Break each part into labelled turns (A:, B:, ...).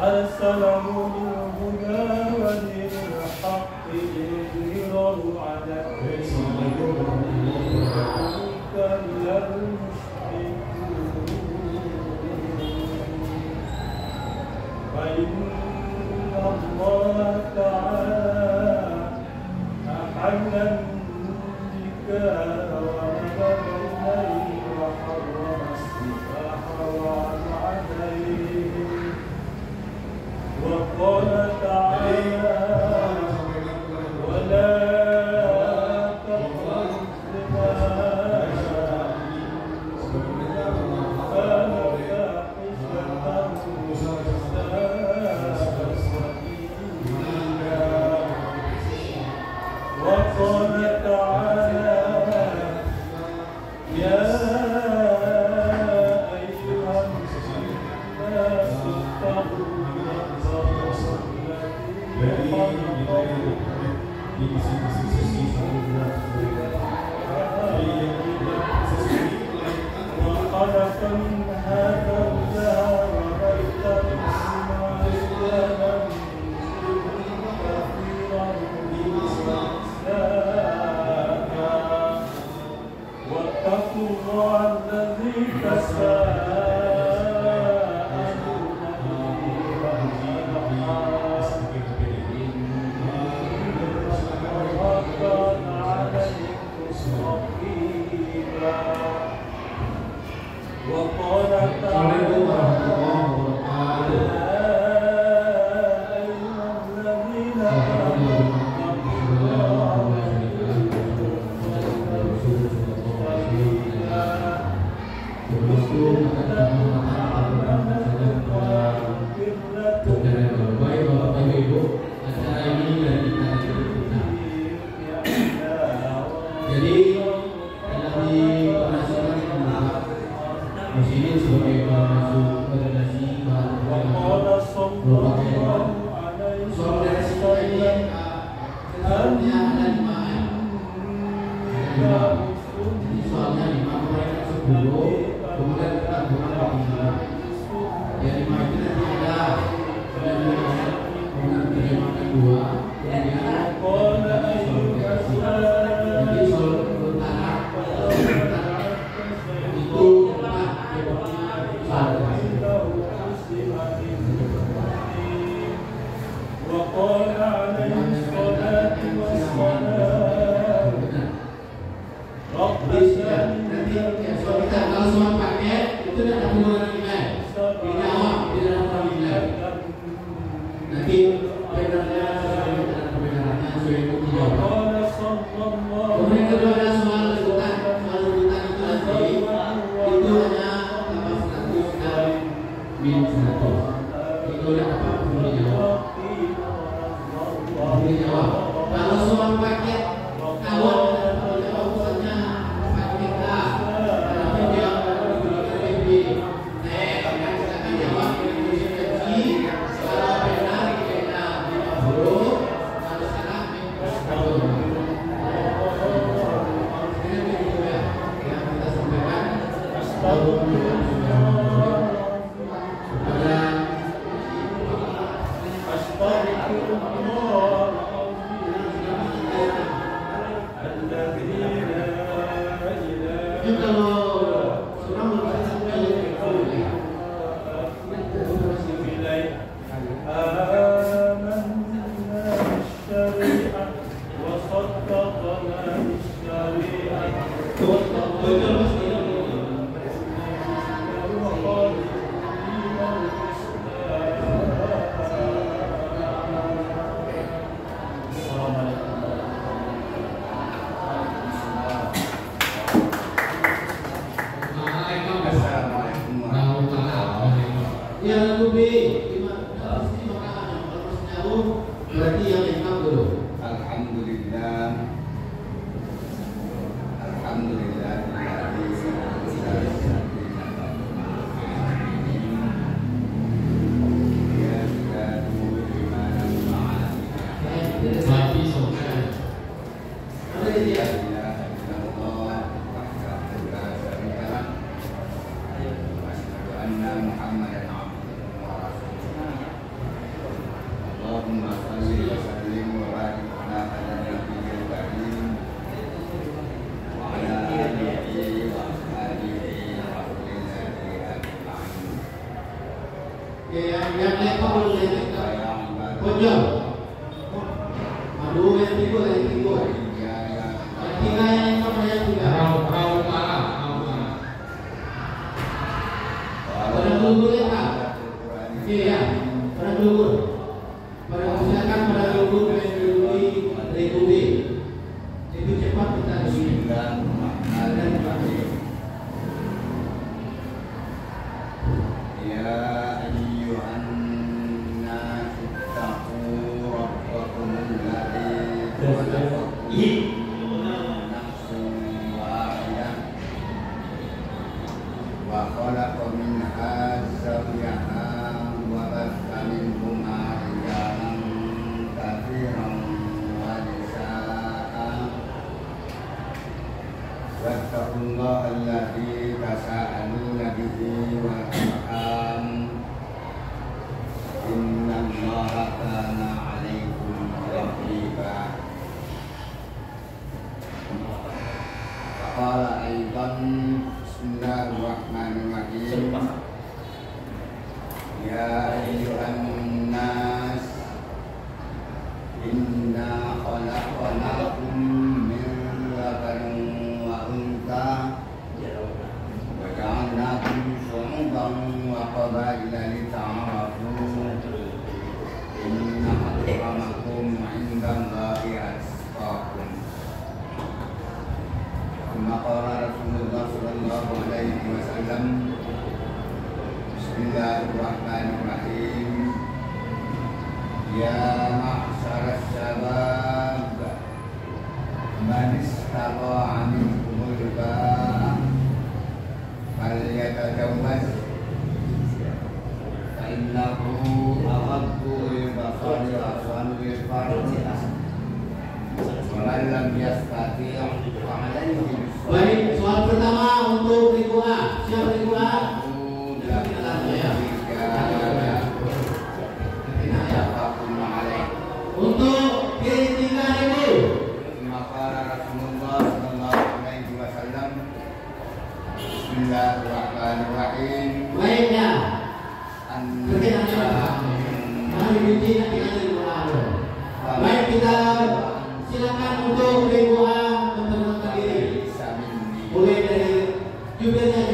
A: أرسله بالهدى ودين الحق ليظهره على الدين كره المشركون فإن الله تعالى أحل النكاح ونبذ إليه وحرم السفاح وعن عليه وقال تعالى ولا تقربوا الزنا كان فاحشة سبيلا وقال تعالى يا أيها الناس اتقوا وخلق منها زوجها وبث منهما رجالا كثيرا ونساء واتقوا الله الذي تساءلون به والأرحام كان عليكم رقيبا وقال تعالى أيها الذين آمنوا اتقوا الله
B: Allahumma salli wa sallim wa barik ala nabiyil karim wa ala alihi wa ashabihi wa kullillahi ajma'in.
C: Yang lekor boleh pojok. Aduh yang tiga. Yang tiga yang lekor yang tiga. Pada dulu ya. Iya. Pada dulu. Pada usahakan pada dulu Republik. Itu cepat kita Baik, soal pertama untuk Ibu A. Siapa Ibu A? Untuk ketiga Ibu.
B: Bismillahirrahmanirrahim.
C: Baiknya. Baik, kita silakan untuk Ibu A memperkenalkan diri. Mulai dari jubirnya.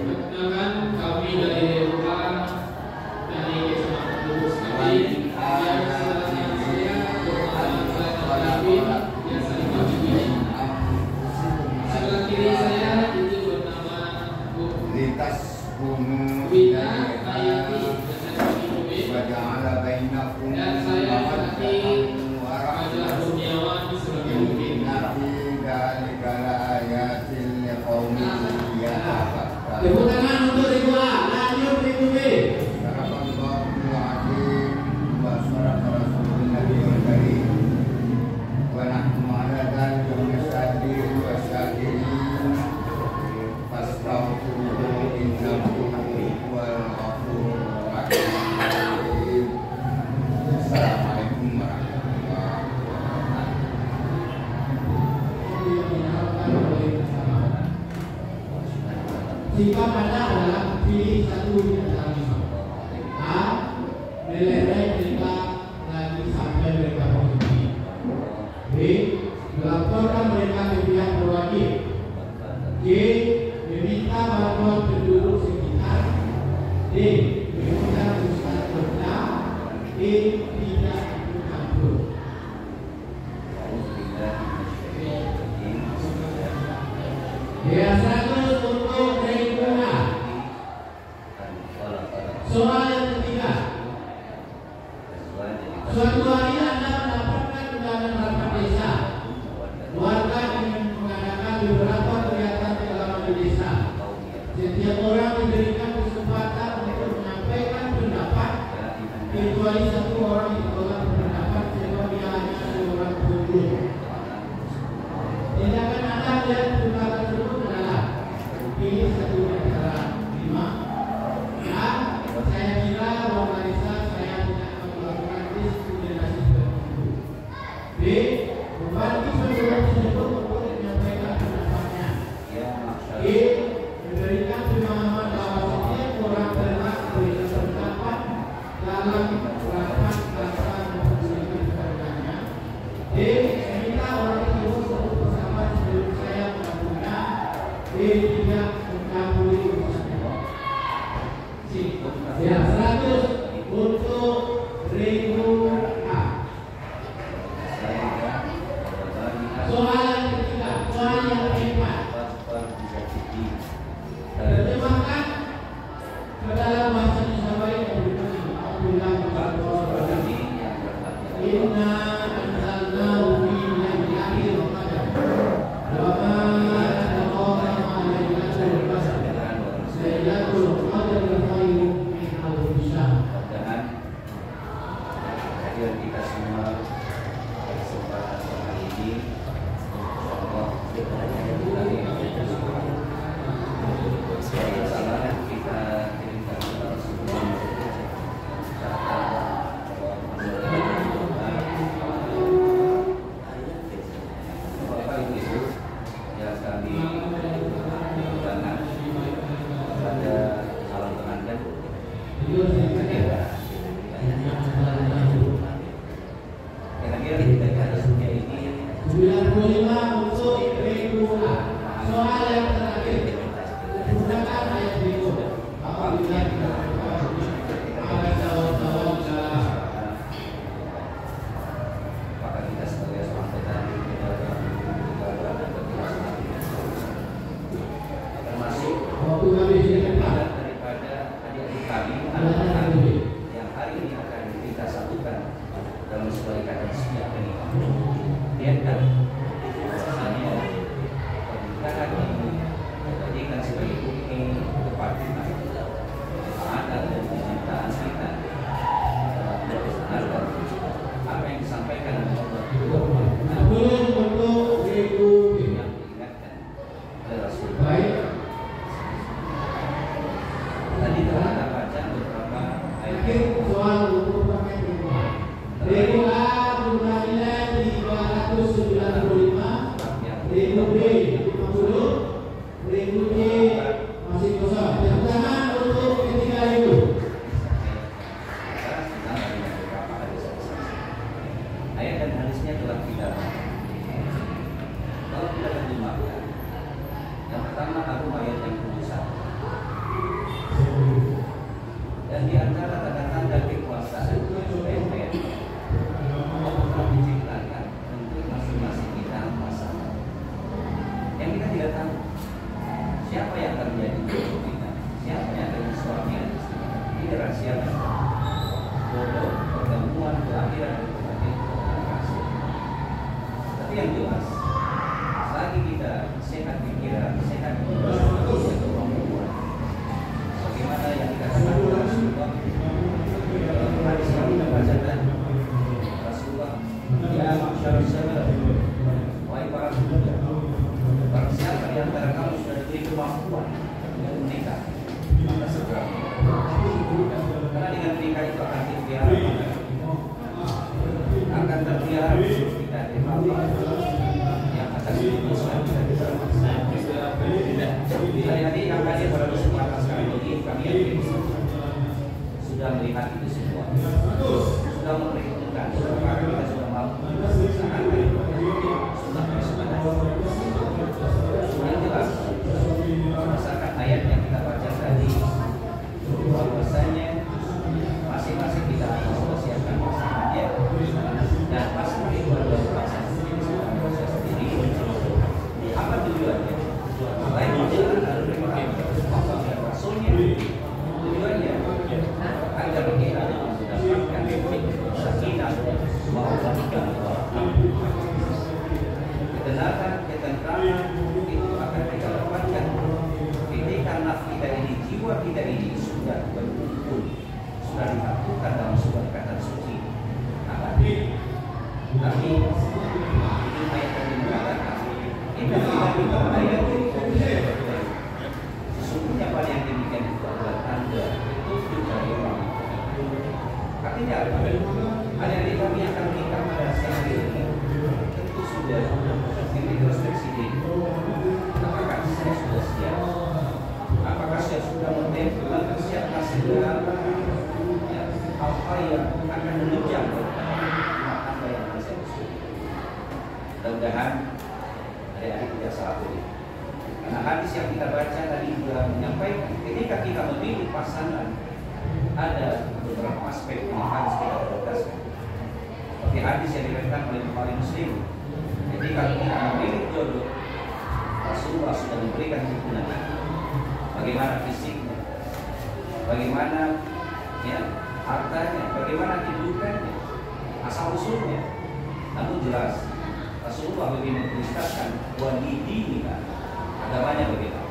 D: Perkenalkan kami dari Dewa dari Kecamatan Lubuk Sekali yang saya yang saling membimbing. Sebelah kiri saya itu bernama Bu Wita Ayati dan saya Fatih Fajar Kurniawan sebagai pemimpin.
C: Tepuk tangan untuk Ibu A. Lanjut Ibu B. Sikap Anda adalah pilih satu di antara lima. A. Meleleh mereka lagi sampai mereka positif. B. Melaporkan mereka ke pihak berwajib. C. Meminta bantuan penduduk sekitar. D. Meminta usaha kerja. E. Tidak ikut campur. Ya, 100 untuk Ibu A. Soal yang ketiga. Suatu hari Anda mendapatkan undangan rapat desa. Warga ingin mengadakan beberapa kegiatan keagamaan di desa. Setiap orang diberikan kesempatan untuk menyampaikan pendapat, kecuali satu orang yang tolak berpendapat sebab dia hanya seorang pengunjung. Tindakan Anda melihat undangan tersebut adalah tidak mencampuri urusan. Ya, 100 untuk Ribu A. Soalan ketiga, soal yang keempat. Terjemahkan ke dalam bahasa Indonesia yang berikut ini. Inna anzalnahu fi lailatul qadar. Wa ma adraka ma lailatul qadar. Lailatul qadar khairun min alfi syahr.
B: Mudah-mudahan hadirin kita semua kesempatan hari ini insyaallah kita salah kita kirimkan kepada semua Bapak Ibu yang kami undang pada calon pengantin kira-kira kita harusnya ini
C: 95 untuk Ribu A. Soal yang terakhir. Gunakan ayat berikut. Apabila kita ada jawab-jawab
B: maka kita sebagai seorang petani termasuk
C: waktu kami
B: daripada adik-adik kami anak kami yang hari ini akan kita satukan dalam sebuah ikatan setia pernikahan. Biarkan bahwasanya pernikahan ini dijadikan sebagai bukti kepatuhan, ketaatan dan kecintaan kita dalam melaksanakan apa yang disampaikan oleh Allah.
C: namun untuk Ribu B.
B: Yang diingatkan oleh Rasulullah.
C: Baik.
B: Tadi telah kita baca beberapa ayat.
C: Akhir soal untuk pakai Ribu A. Ribu A jumlah nilai 395. Ribu B 50. Ribu C masih kosong. Yang tangan untuk ketiga ribu.
B: Ayat dan hadisnya telah kita kalau kita terjemahkan. Yang pertama aku ayat yang ke-1. Dan di antara tanda-tanda kekuasaan ayat Allah telah menciptakan untuk masing-masing kita pasangan. Yang kita tidak tahu siapa yang akan menjadi jodoh kita, siapa yang akan menjadi suami dan istri. Ini rahasia jodoh, pertemuan, kelahiran dan kematian kasih. Tapi yang jelas, selagi kita sehat pikiran, sehat kemampuan, bagaimana yang dikatakan oleh Rasulullah dalam hadis yang kita bacakan, Rasulullah, ya masyarakat syabab, wahai para pemuda, barang siapa di antara kamu sudah diberi kemampuan untuk menikah, maka segera menikah. Karena dengan menikah itu akan terpelihara, akan terpelihara kita dari apa yang akan diputuskan kita. Hari-hari yang hadir pada kesempatan kali ini kami yakin sudah melihat itu semua, sudah memperhitungkan apakah kita sudah mampu melaksanakan sunnah Rasulullah. Yang jelas berdasarkan ayat yang kita baca tadi, bahwasanya masing-masing kita harus mempersiapkan pasangannya dan pasangan itu adalah pasangan sendiri. Apa tujuannya? Selain menjalankan Rasulullah dan Rasulnya, tujuannya agar kita mendapatkan sakinah, mawaddah, ketenangan, ketentraman itu akan kita dapatkan ketika nafs kita ini, jiwa kita ini sudah berkumpul, sudah disatukan dalam sebuah ikatan suci. Tapi ini ayat yang mengatakan kita tidak ayat sesungguhnya pada yang demikian itu adalah tanda petunjuk dari Allah. Artinya apa? Adik-adik kami akan menikah pada siang ini tentu sudah introspeksi diri. Apakah saya sudah siap? Apakah saya sudah mempersiapkan segala apa yang akan menunjang rumah tangga yang bisa disusun? Mudah-mudahan adik-adik tidak salah pilih. Karena hadis yang kita baca tadi juga menyampaikan ketika kita memilih pasangan ada beberapa aspek yang harus kita prioritaskan. Seperti hadis yang diriwayatkan oleh Bukhari Muslim, ketika kita memilih jodoh, Rasulullah sudah memberikan tuntunan bagaimana fisiknya, bagaimana ya hartanya, bagaimana kehidupannya, asal usulnya. Namun jelas Rasulullah lebih menjelaskan walidina, agamanya bagaimana.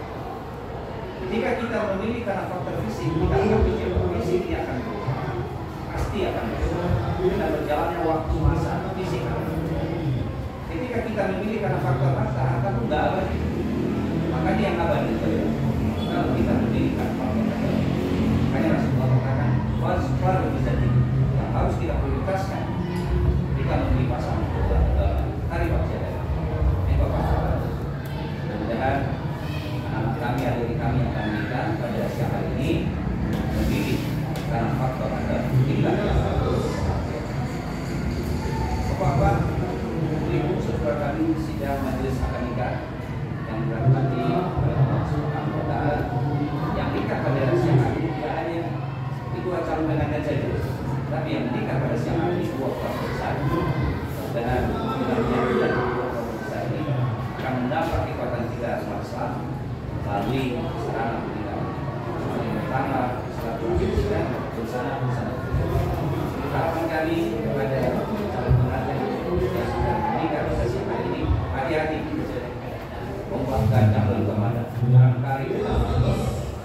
B: Ketika kita memilih karena faktor fisik, kita akan pikir fisik ini akan berubah, pasti akan berubah. Dengan berjalannya waktu masa fisik akan berubah. Ketika kita memilih karena faktor harta pun tidak abadi. Makanya yang abadi itu kalau kita memilih karena faktor harta. Makanya Rasulullah mengatakan wasfar bizati yang harus kita prioritaskan ketika memilih pasangan hari wajah. Ini Bapak. Mudah-mudahan anak kami, adik kami yang akan menikah pada siang hari ini memilih karena faktor ada kita. Bapak, Ibu, saudara kami sidang majelis akad nikah yang dirahmati oleh Allah Subhanahu wa Ta'ala, yang nikah pada siang hari ini tidak hanya ibu calon pengantin saja, tapi yang menikah pada siang hari ini dua keluarga besar. Dan mudah-mudahan dua keluarga besar ini akan mendapat kekuatan kita umat Islam melalui sarana pernikahan. Yang pertama, silaturahmi dan bersama-sama. Harapan kami kepada calon pengantin yang sudah menikah pada siang hari ini, hati-hati ombak gajah dalam kemana. Barangkali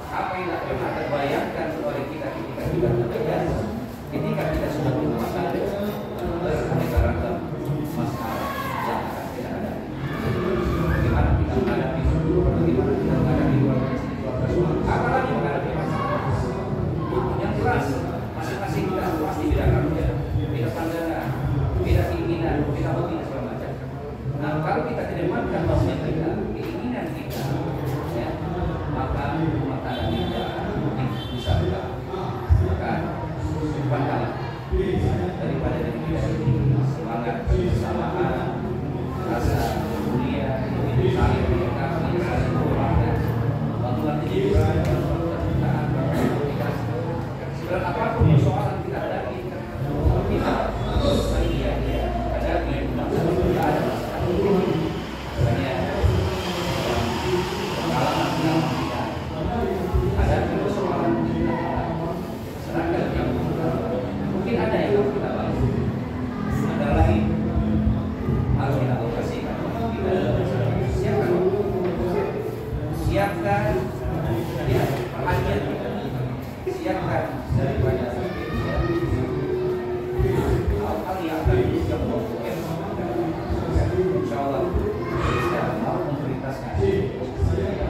B: apa yang tidak pernah terbayangkan oleh kita ketika kita terbayang, ketika kita sudah berumah tangga, beraneka ragam masalah yang akan kita hadapi. Bagaimana kita menghadapi itu, bagaimana kita menghadapi keluarga suami, apalagi menghadapi masalah yang jelas. Masing-masing kita pasti beda karakter, beda pandangan, beda keinginan, beda hobi dan segala macam. Nah, kalau kita kedepankan bahwa kita keinginan kita, ya, maka rumah tangga kita bisa akan berpandang daripada diri kita ini semangat kebersamaan, rasa mulia, saling melengkapi, saling menguatkan, bantuan kejujuran, kecintaan, segala apapun persoalan kita hadapi, kita hadapi masalah tidak ada masalah. Makanya pengalaman kita hadapi persoalan kita serahkan yang mungkin ada yang harus kita bantu, ada lain harus kita operasikan. Kita siapkan ya perhatian kita, siapkan daripada hal-hal yang akan kita membuat insya Allah kita mau memprioritaskan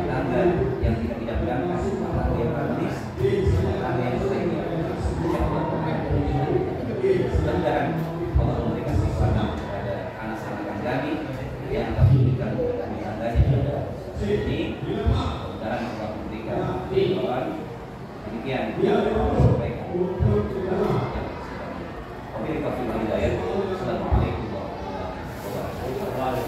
B: tangga yang tidak didapatkan, tangga yang praktis, tangga yang lainnya. Mudah-mudahan Allah memberikan kekuatan kepada anak-anak kami yang akan memberikan tangganya ini. Mudah-mudahan Allah memberikan kekuatan. Demikian yang sampaikan. Assalamualaikum warahmatullahi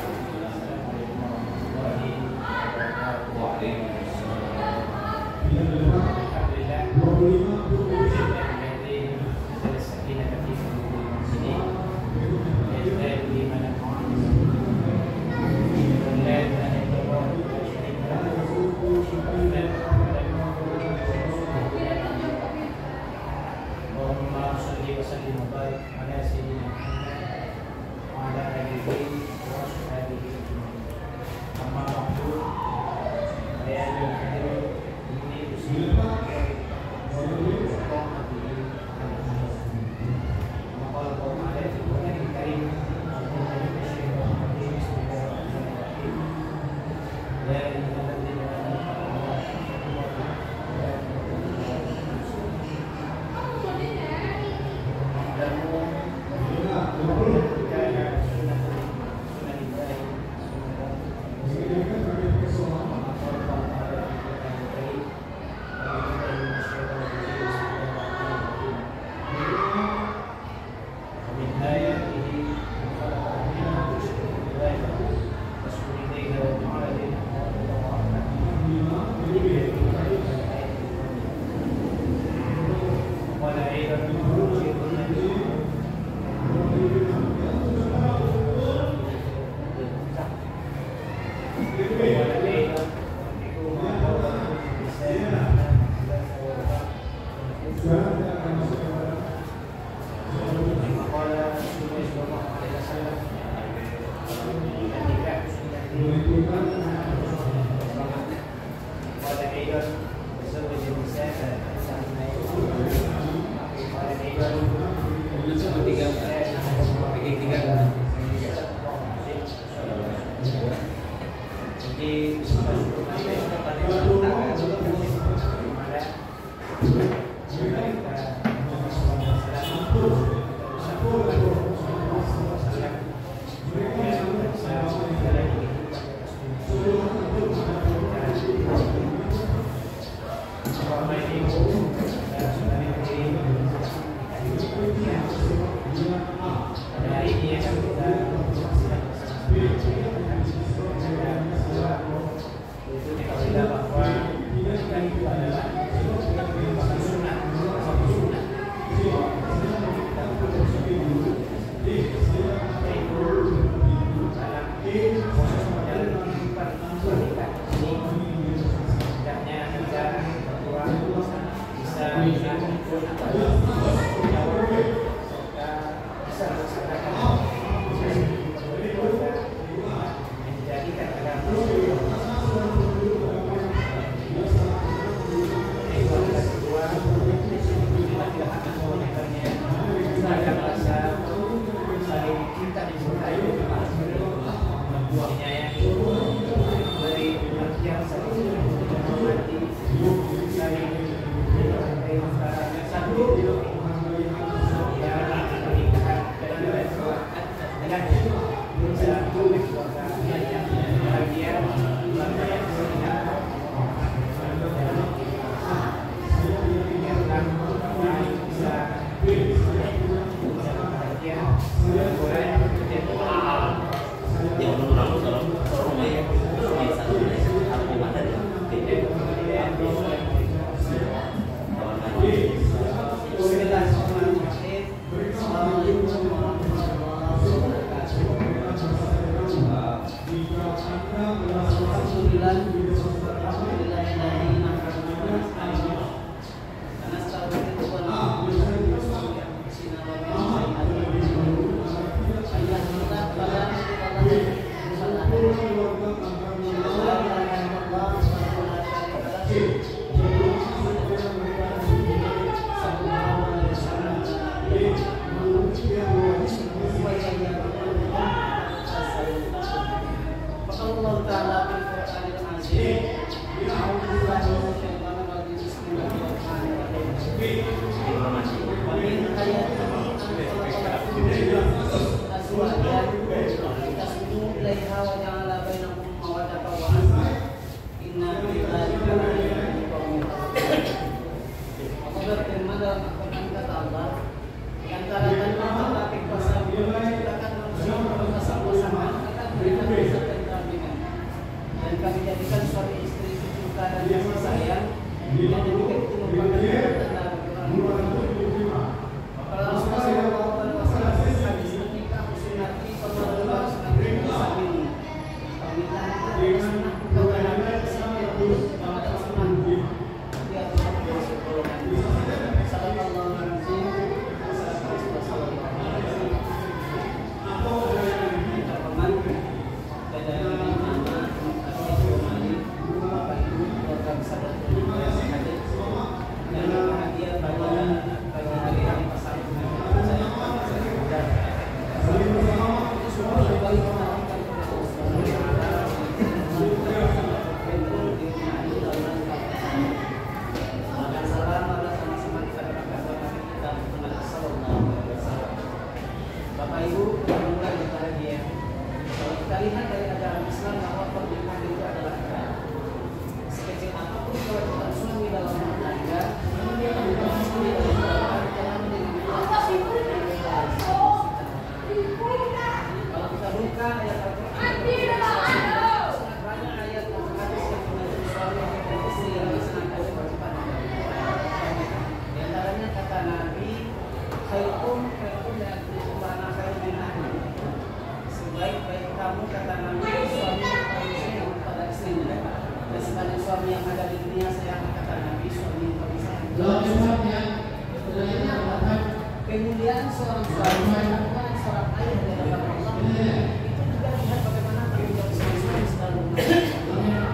C: Kemudian seorang suami dan seorang ayah di hadapan Allah itu juga lihat bagaimana tanggung jawab suami selalu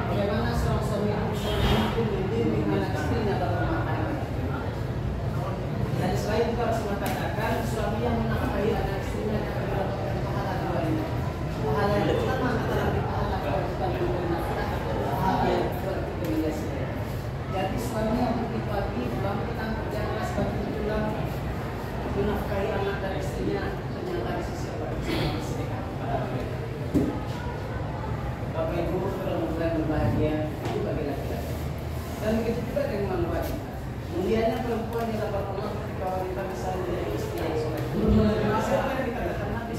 C: bagaimana seorang suami itu selalu
E: suami yang menafkahi anak istrinya yang mendapatkan pahala dua ini. Pahala yang pertama adalah pahala kewajiban memberi nafkah, pahala yang kedua rekomendasi. Jadi suami yang pagi pulang petang kerja keras bantu pulang menafkahi anak dan istrinya ternyata di sisi Allah sedekah kepada mereka. Bapak Ibu mudah-mudahan berbahagia itu bagi laki-laki. Dan begitu juga dengan wanita. Mulianya perempuan di hadapan Allah ketika wanita bisa menjadi istri yang soleh. Siapa yang dikatakan Nabi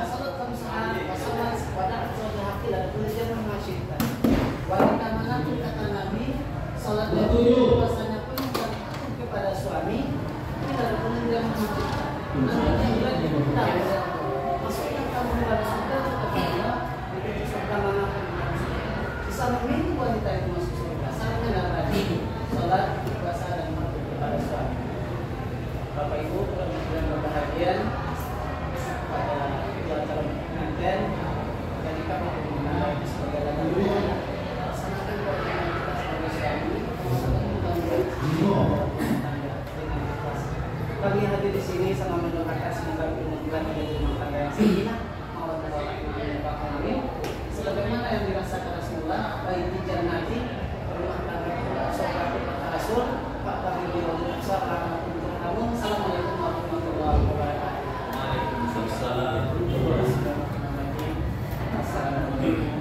E: salat kamsahan, salat pada salat hati dan tulisan masyarakat. Wanita manapun kata Nabi, salat dan puasanya pun bukan takut kepada suami, tidak ada penunjang masyarakat. Namanya bulan kita. Maksudnya kamu harus sudah kepada begitu sabda manapun. Bisa memilih wanita itu masuk surga. Salatnya adalah tadi salat, puasa dan takut kepada suami. Bapak Ibu mudah-mudahan berbahagia pada dua calon pengantin. Jadi kami mengenal sebagai ladang laksanakan kewajiban kita sebagai suami, dengan ikhlas. Kami hadir di sini sama mendoakan semoga bulan menjadi rumah tangga yang sakinah, mawaddah warahmah wabarakatuh. Sebagaimana yang dirasakan Rasulullah, baik di jannati rumah tangga surga kata Rasul, Pak Tabibi wa Assalamualaikum warahmatullahi wabarakatuh.
B: Waalaikumsalam.
E: Assalamualaikum.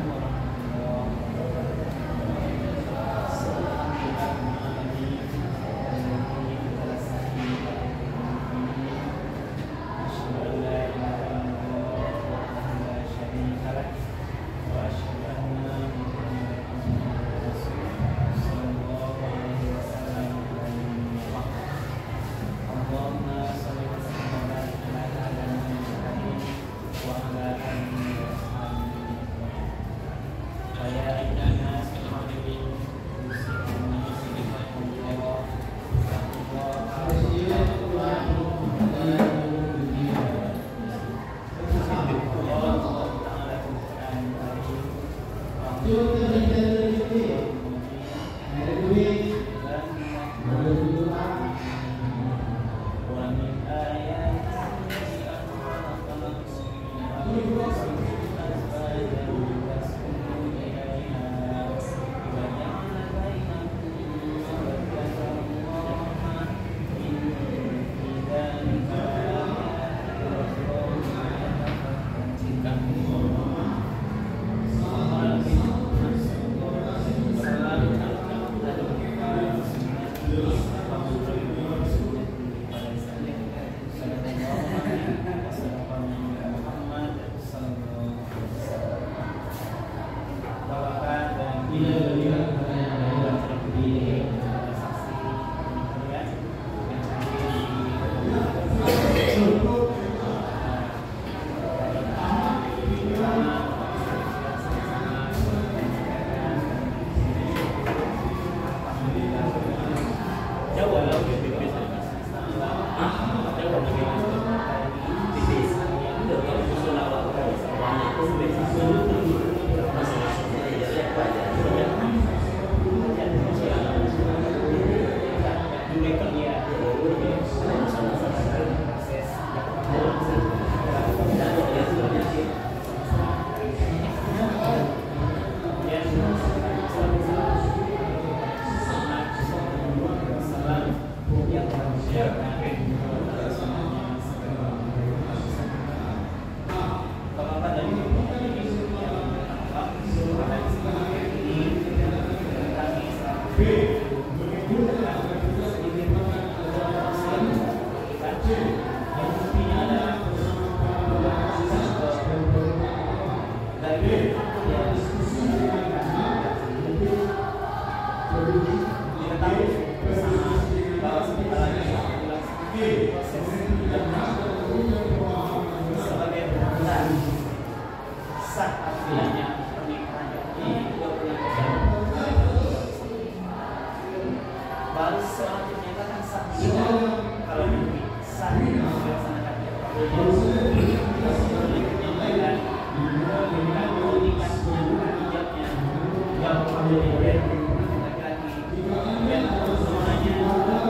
A: Semuanya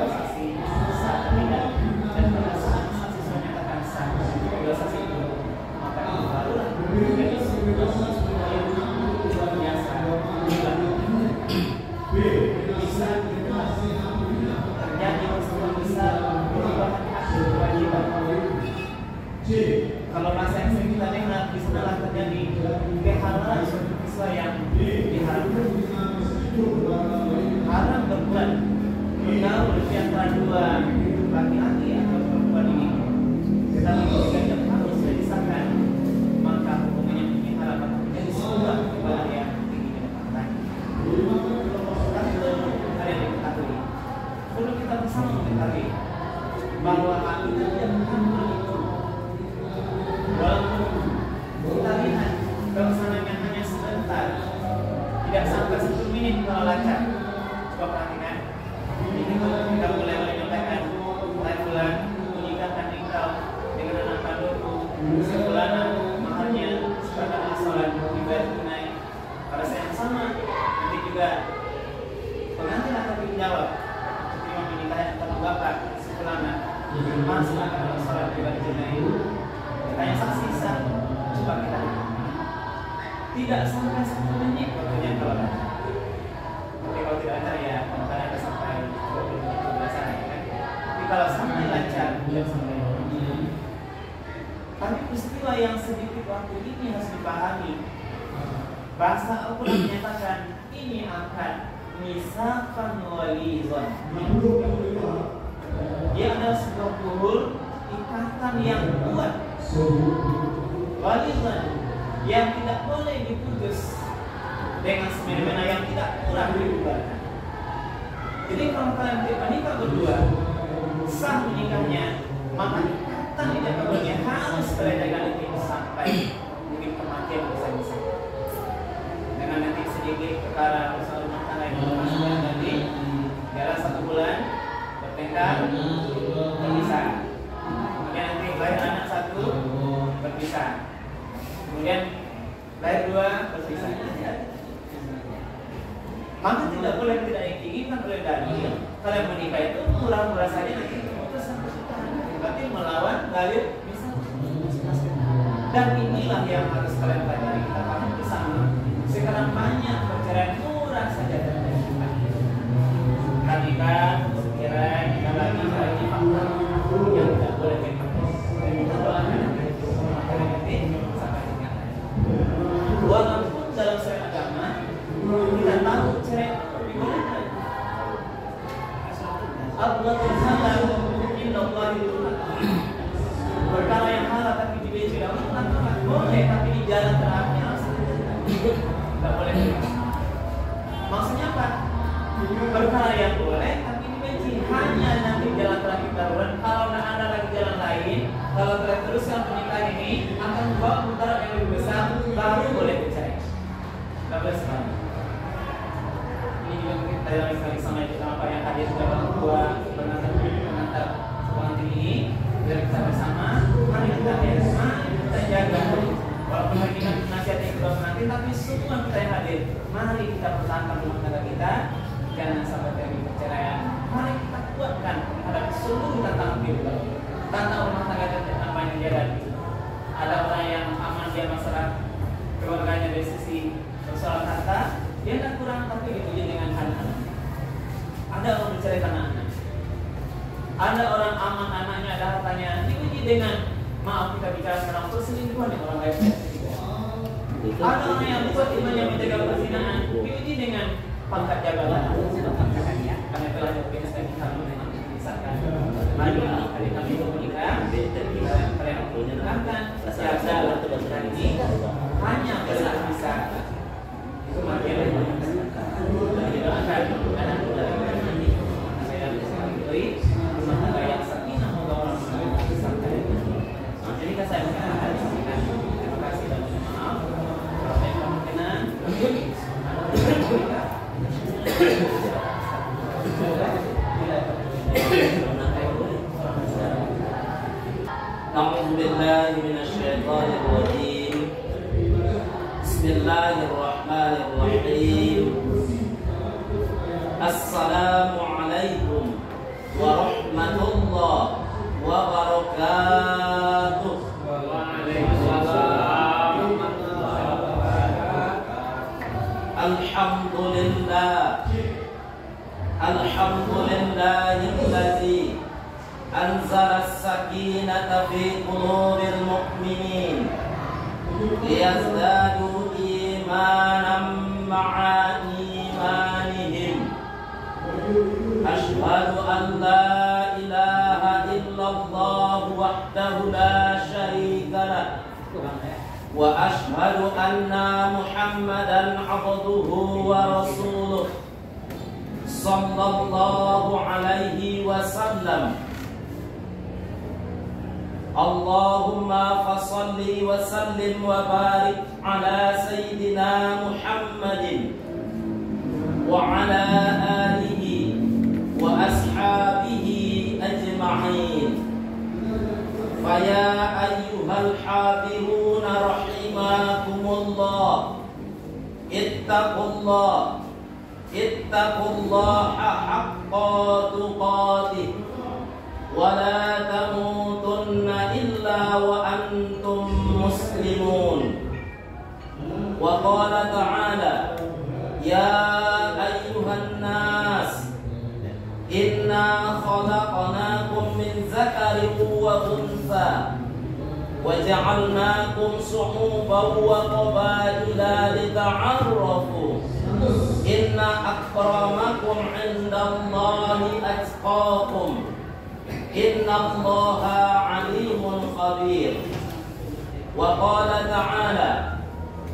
B: bisa terjadi peristiwa besar perubahan hak dan kewajiban. Kalau bahasa yang sering kita dengar, di sanalah terjadi kehalalan suatu peristiwa yang diharamkan. Haram berbuat bergaul di antara dua laki-laki atau perempuan ini. Tetapi ketika yang harus sudah disahkan, maka hukumnya menjadi haram atau menjadi sebuah kebahagiaan yang tinggi dan patah. Ada yang diketahui. Perlu kita bersama mengetahui bahwa hal itu tidak menghambat itu. Walaupun kita lihat pelaksananya hanya sebentar, tidak sampai 1 menit kalau lancar. Coba perhatikan. Ini kalau kita mulai menyampaikan mulai bulan menikahkan engkau dengan anak kandungku sebulanan mahalnya seperti sholat dibayar tunai. Pada saat yang sama nanti juga pengantin akan dijawab terima menikahnya antara bapak sebulanan masih akan sholat dibayar tunai. Tanya saksi sah, coba kita tidak sampai 1 menit waktunya kalau lancar. Tapi kalau tidak lancar ya mungkin ada sampai 20 menit belasan kan. Tapi kalau sampai lancar tidak sampai. Tapi peristiwa yang sedikit waktu ini harus dipahami. Bahasa Al-Quran menyatakan ini akan misalkan walizon. Dia adalah sebuah kuhul ikatan yang kuat. Walizon yang tidak boleh diputus dengan semena-mena, yang tidak kurang dibubarkan. Jadi kalau kalian menikah berdua sah menikahnya, maka ikatan di dalam keluarga harus kalian jaga itu sampai mungkin kematian bisa. Dengan nanti sedikit perkara usaha rumah tangga yang bermasalah nanti dalam 1 bulan bertengkar berpisah. Kemudian nanti lahir anak 1 berpisah. Kemudian lahir 2 berpisah. Maka tidak boleh tidak diinginkan oleh dalil. Kalian menikah itu murah-murah saja nanti putusan pernikahan. Berarti melawan dalil bisa. Dan inilah yang harus kalian pelajari, kita paham bersama. Sekarang banyak perceraian murah saja terjadi. Tadi kan perceraian kita lagi ini faktor yang tidak boleh dipakai. Kita doakan nanti sampai dengan. Walaupun dalam syariat agama kita tahu cerai dibolehkan. Allah Taala innallaha perkara yang halal tapi dibenci Allah boleh, tapi di jalan terangnya harus tidak boleh. Maksudnya apa? Perkara yang boleh tapi dibenci hanya nanti jalan terang kita buat. Kalau tidak ada lagi jalan lain, kalau teruskan pernikahan ini akan membawa putaran yang lebih besar, baru boleh bercerai. Tidak boleh sekali. Ini juga mungkin saya sekali sama itu sama Pak yang hadir sudah orang tua pengantar pengantin ini. Biar kita bersama, mari kita jaga. Walaupun hari kita nasihat yang kedua pengantin, tapi semua kita yang hadir, mari kita pertahankan rumah tangga kita, jangan sampai terjadi perceraian. Mari kita kuatkan terhadap seluruh tantangan kehidupan. Tantangan rumah tangga dan apa yang dihadapi. Ada orang yang aman dia masalah keluarganya dari sisi persoalan harta, dia tidak kurang tapi diuji dengan anak-anak. Ada orang bercerita anak-anak. Ada orang aman anaknya, ada hartanya, diuji dengan maaf kita bicara sekarang perselingkuhan yang orang lain. Ada orang yang kuat imannya menjaga perzinahan, diuji dengan pangkat jabatan. Karena telah diopini saya kita memisahkan. Mari hari kami menikah, kalian menikahkan jaga dan ini hanya bisa itu bagian dari didoakan anak muda ini. Saya bisa beri rumah tangga yang sakinah moga orang sampai. Jadi saya mengajar terima kasih dan mohon maaf kalau ada kemungkinan
F: أعوذ بالله من الشيطان الرجيم بسم الله الرحمن الرحيم السلام عليكم ورحمة الله وبركاته.
D: Waalaikumsalam warahmatullahi
F: Alhamdulillahilladzi anzala as-sakinata fi qulubil mu'minin liyazdadu imanan ma'a imanihim. Ashhadu an la ilaha illallah wahdahu la syarika lah wa ashhadu anna Muhammadan abduhu wa rasuluh sallallahu alaihi wasallam. Allahumma fasalli wa sallim wa barik ala sayyidina Muhammadin wa ala alihi wa ashabihi ajma'in. Faya ayyuhal hadiruna rahimakumullah, ittaqullaha haqqa tuqatih wa la tamutunna illa wa antum muslimun. Wa qala ta'ala, ya ayyuhan nas, inna khalaqnakum min zakarin wa untha wa ja'alnakum shu'uban wa qabaila lita'arafu. Inna akramakum 'indallahi atqakum. Innallaha 'alimun khabir. Wa qala ta'ala,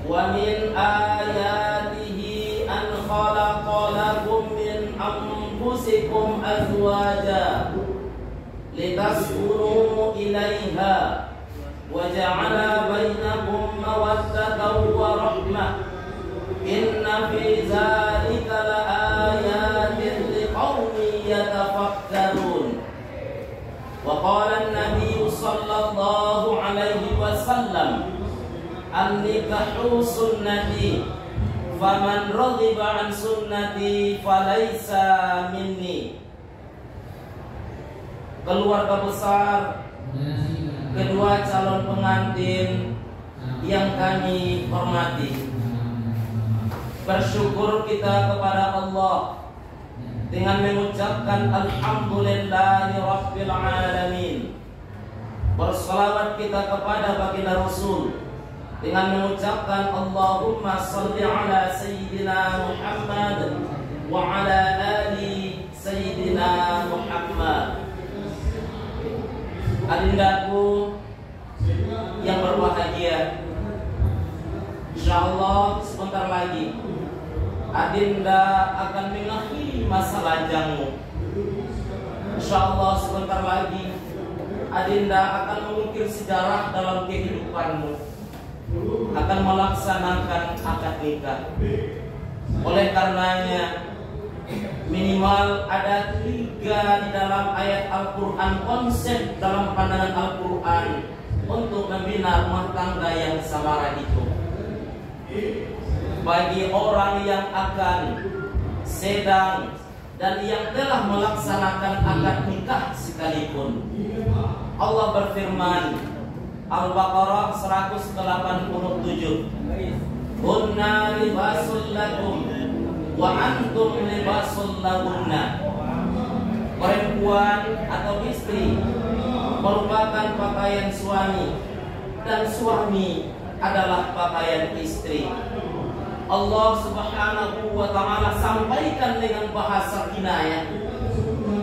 F: wa min ayatihi an khalaqa lakum min anfusikum azwaja litaskunu ilaiha wa ja'ala bainakum mawaddatan wa rahmah. Inna fi zalika laayatin liqaumin yatafakkarun. Wa qala an-nabiy sallallahu alaihi wasallam, an-nikahu sunnati faman raghiba an sunnati falaysa minni. Keluarga besar, kedua calon pengantin yang kami hormati, bersyukur kita kepada Allah dengan mengucapkan alhamdulillahi rabbil alamin. Berselawat kita kepada baginda Rasul dengan mengucapkan Allahumma salli ala sayyidina Muhammad wa ala ali sayyidina Muhammad. Adindaku yang berbahagia, insyaallah sebentar lagi adinda akan mengakhiri masa lajangmu. Insyaallah sebentar lagi adinda akan mengukir sejarah dalam kehidupanmu, akan melaksanakan akad nikah. Oleh karenanya minimal ada 3 di dalam ayat Al-Quran, konsep dalam pandangan Al-Quran untuk membina rumah tangga yang samara itu. Bagi orang yang akan, sedang, dan yang telah melaksanakan akad nikah sekalipun, Allah berfirman, Al-Baqarah 187, Hunna libasul lakum wa antum libasul lahunna. Perempuan atau istri merupakan pakaian suami dan suami adalah pakaian istri. Allah Subhanahu wa ta'ala sampaikan dengan bahasa kinayah.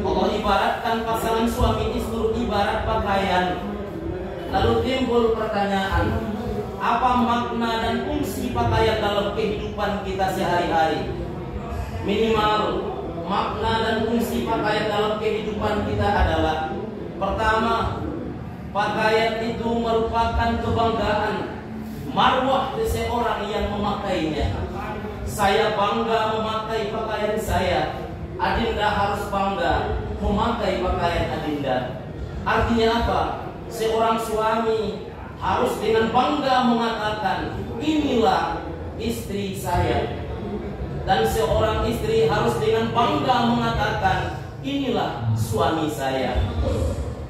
F: Allah ibaratkan pasangan suami istri ibarat pakaian. Lalu timbul pertanyaan, apa makna dan fungsi pakaian dalam kehidupan kita sehari-hari? Minimal makna dan fungsi pakaian dalam kehidupan kita adalah, pertama, pakaian itu merupakan kebanggaan, marwah seseorang yang memakainya. Saya bangga memakai pakaian saya, adinda harus bangga memakai pakaian adinda. Artinya apa? Seorang suami harus dengan bangga mengatakan, inilah istri saya. Dan seorang istri harus dengan bangga mengatakan, inilah suami saya.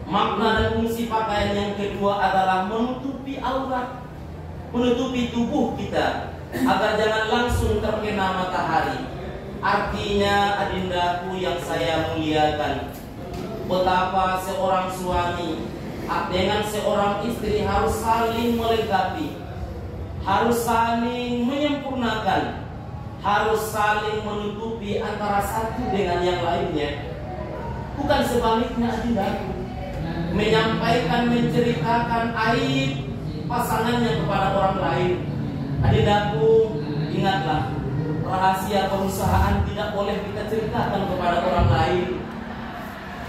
F: Makna dan fungsi pakaian yang kedua adalah menutupi aurat. menutupi tubuh kita agar jangan langsung terkena matahari. Artinya, adindaku yang saya muliakan, betapa seorang suami dengan seorang istri harus saling melengkapi, harus saling menyempurnakan, harus saling menutupi antara satu dengan yang lainnya. Bukan sebaliknya, adindaku, menyampaikan, menceritakan aib pasangannya kepada orang lain. Adindaku, ingatlah, rahasia perusahaan tidak boleh kita ceritakan kepada orang lain.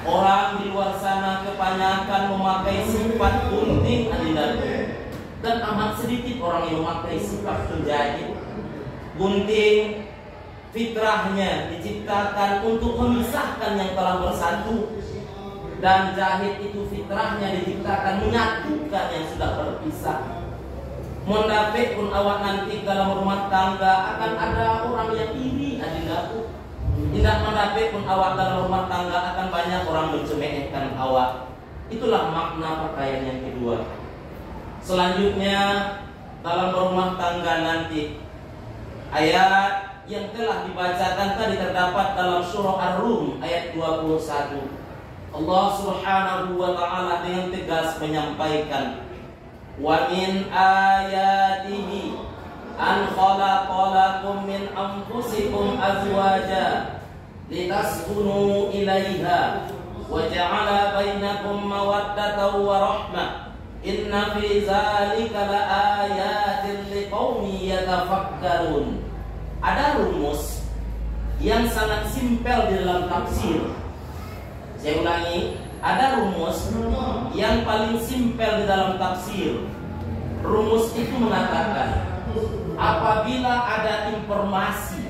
F: Orang di luar sana kebanyakan memakai sifat gunting, adindaku, dan amat sedikit orang yang memakai sifat penjahit. Gunting fitrahnya diciptakan untuk memisahkan yang telah bersatu, dan jahit itu fitrahnya diciptakan menyatukan yang sudah berpisah. Mendapet pun awak nanti dalam rumah tangga akan ada orang yang iri, adindaku. Tidak mendapet pun awak dalam rumah tangga akan banyak orang mencemehkan awak. Itulah makna pakaian yang kedua. Selanjutnya, dalam berumah tangga nanti, ayat yang telah dibacakan tadi terdapat dalam surah Ar-Rum ayat 21. Allah Subhanahu wa taala dengan tegas menyampaikan, wa min ayatihi an khalaqalakum min anfusikum azwaja litaskunu ilaiha wa ja'ala bainakum mawaddatan wa rahmah inna fi dzalika laayatin liqaumin yatafakkarun. Ada rumus yang sangat simpel di dalam tafsir. Saya ulangi, ada rumus yang paling simpel di dalam tafsir. Rumus itu mengatakan, apabila ada informasi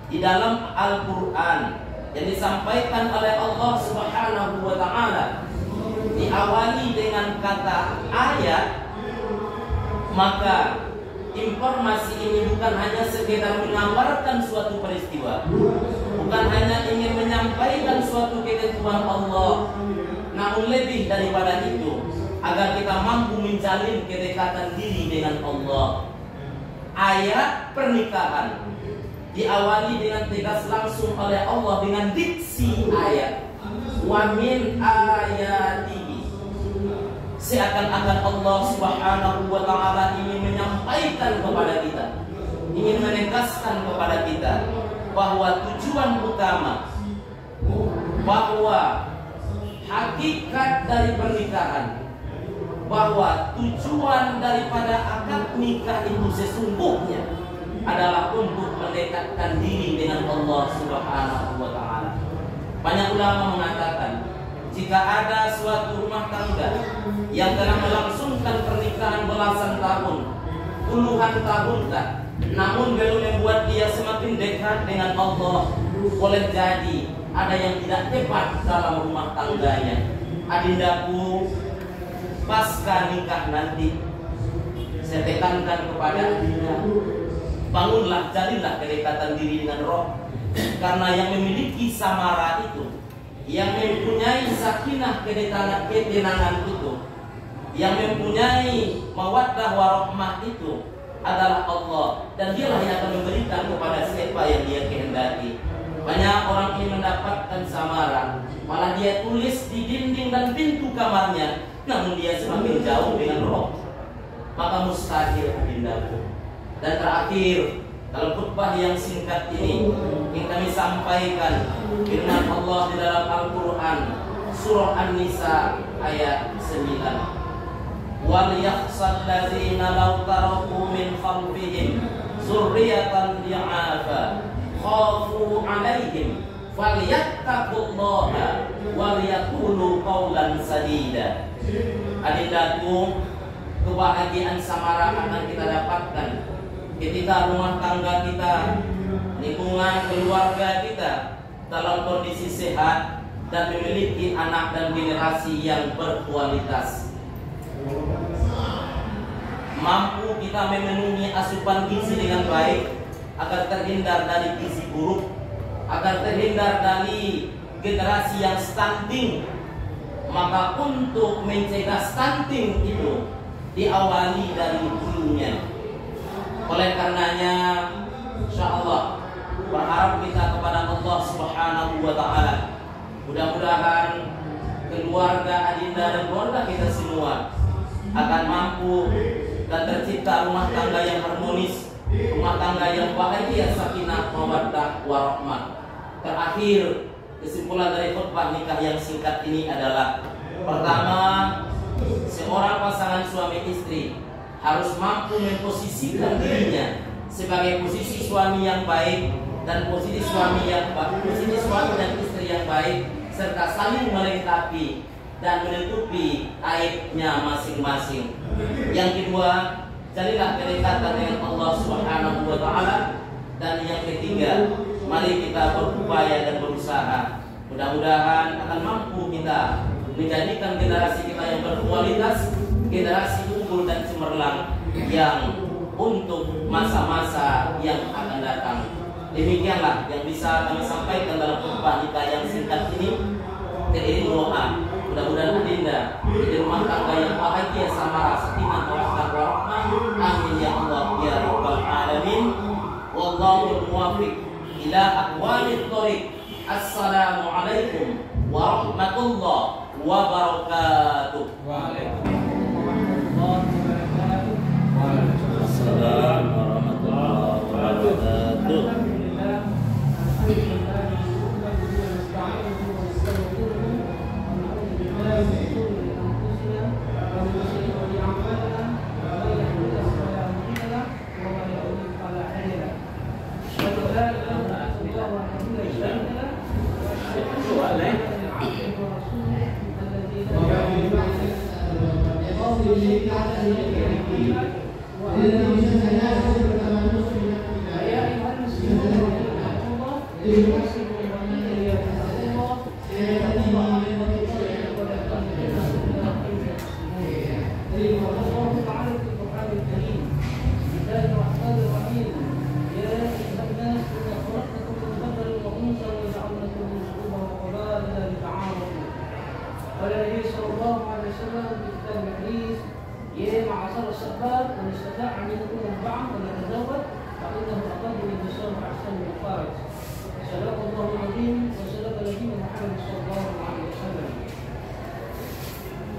F: di dalam Al-Quran yang disampaikan oleh Allah Subhanahu wa taala diawali dengan kata ayat, maka informasi ini bukan hanya sekedar mengabarkan suatu peristiwa, bukan hanya ingin menyampaikan suatu ketentuan Allah, namun lebih daripada itu, agar kita mampu menjalin kedekatan diri dengan Allah. Ayat pernikahan diawali dengan tegas langsung oleh Allah dengan diksi ayat, wa min ayatihi. Seakan-akan Allah Subhanahu wa taala ingin menyampaikan kepada kita, ingin menegaskan kepada kita bahwa tujuan utama, bahwa hakikat dari pernikahan, bahwa tujuan daripada akad nikah itu sesungguhnya adalah untuk mendekatkan diri dengan Allah Subhanahu wa taala. Banyak ulama mengatakan, jika ada suatu rumah tangga yang telah melangsungkan pernikahan belasan tahun, puluhan tahun, namun belum membuat dia semakin dekat dengan Allah, boleh jadi ada yang tidak tepat dalam rumah tangganya. Adindaku, pasca nikah nanti, saya tekankan kepada adinda, bangunlah, jalinlah kedekatan diri dengan roh. Karena yang memiliki samara itu, yang mempunyai sakinah ketenangan itu, yang mempunyai mawaddah warahmah itu adalah Allah, dan dialah yang akan memberikan kepada siapa yang dia kehendaki. Banyak orang ingin mendapatkan samara, malah dia tulis di dinding dan pintu kamarnya, namun dia semakin jauh dengan roh, maka mustahil, adindaku. Dan terakhir, dalam khutbah yang singkat ini yang kami sampaikan firman Allah di dalam Al-Quran surah An-Nisa ayat 9, wal yakhshal ladzina law taraku min khalfihim dzurriyyatan dha'afa khafu 'alaihim falyattaqullaha wal yaqulu qawlan sadida. Adindaku, kebahagiaan samara akan kita dapatkan ketika rumah tangga kita, lingkungan keluarga kita dalam kondisi sehat dan memiliki anak dan generasi yang berkualitas. Mampu kita memenuhi asupan gizi dengan baik agar terhindar dari gizi buruk, agar terhindar dari generasi yang stunting. Maka untuk mencegah stunting itu, diawali dari hulunya. Oleh karenanya, insyaallah berharap kita kepada Allah Subhanahu wa taala, mudah-mudahan keluarga Adinda dan keluarga kita semua akan mampu dan tercipta rumah tangga yang harmonis, rumah tangga yang bahagia, sakinah, mawaddah, warahmah. Terakhir, kesimpulan dari khutbah nikah yang singkat ini adalah: pertama, seorang pasangan suami istri harus mampu memposisikan dirinya sebagai posisi suami yang baik dan posisi suami dan istri yang baik, serta saling melengkapi dan menutupi aibnya masing-masing. Yang kedua, jadilah kedekatan dengan Allah Subhanahu wa taala. Dan yang ketiga, mari kita berupaya dan berusaha. Mudah-mudahan akan mampu kita menjadikan generasi kita yang berkualitas, generasi unggul dan cemerlang yang untuk masa-masa yang akan datang. Demikianlah yang bisa kami sampaikan dalam khutbah nikah yang singkat ini. Teriring doa, mudah-mudahan Adinda jadi rumah tangga yang bahagia, samara, sakinah, mawaddah, warahmah. Amin ya Allah ya rabbal alamin. Wallahu muwaffiq ila aqwamit thoriq. Assalamu alaikum warahmatullahi wabarakatuh. Waalaikumsalam warahmatullahi wabarakatuh.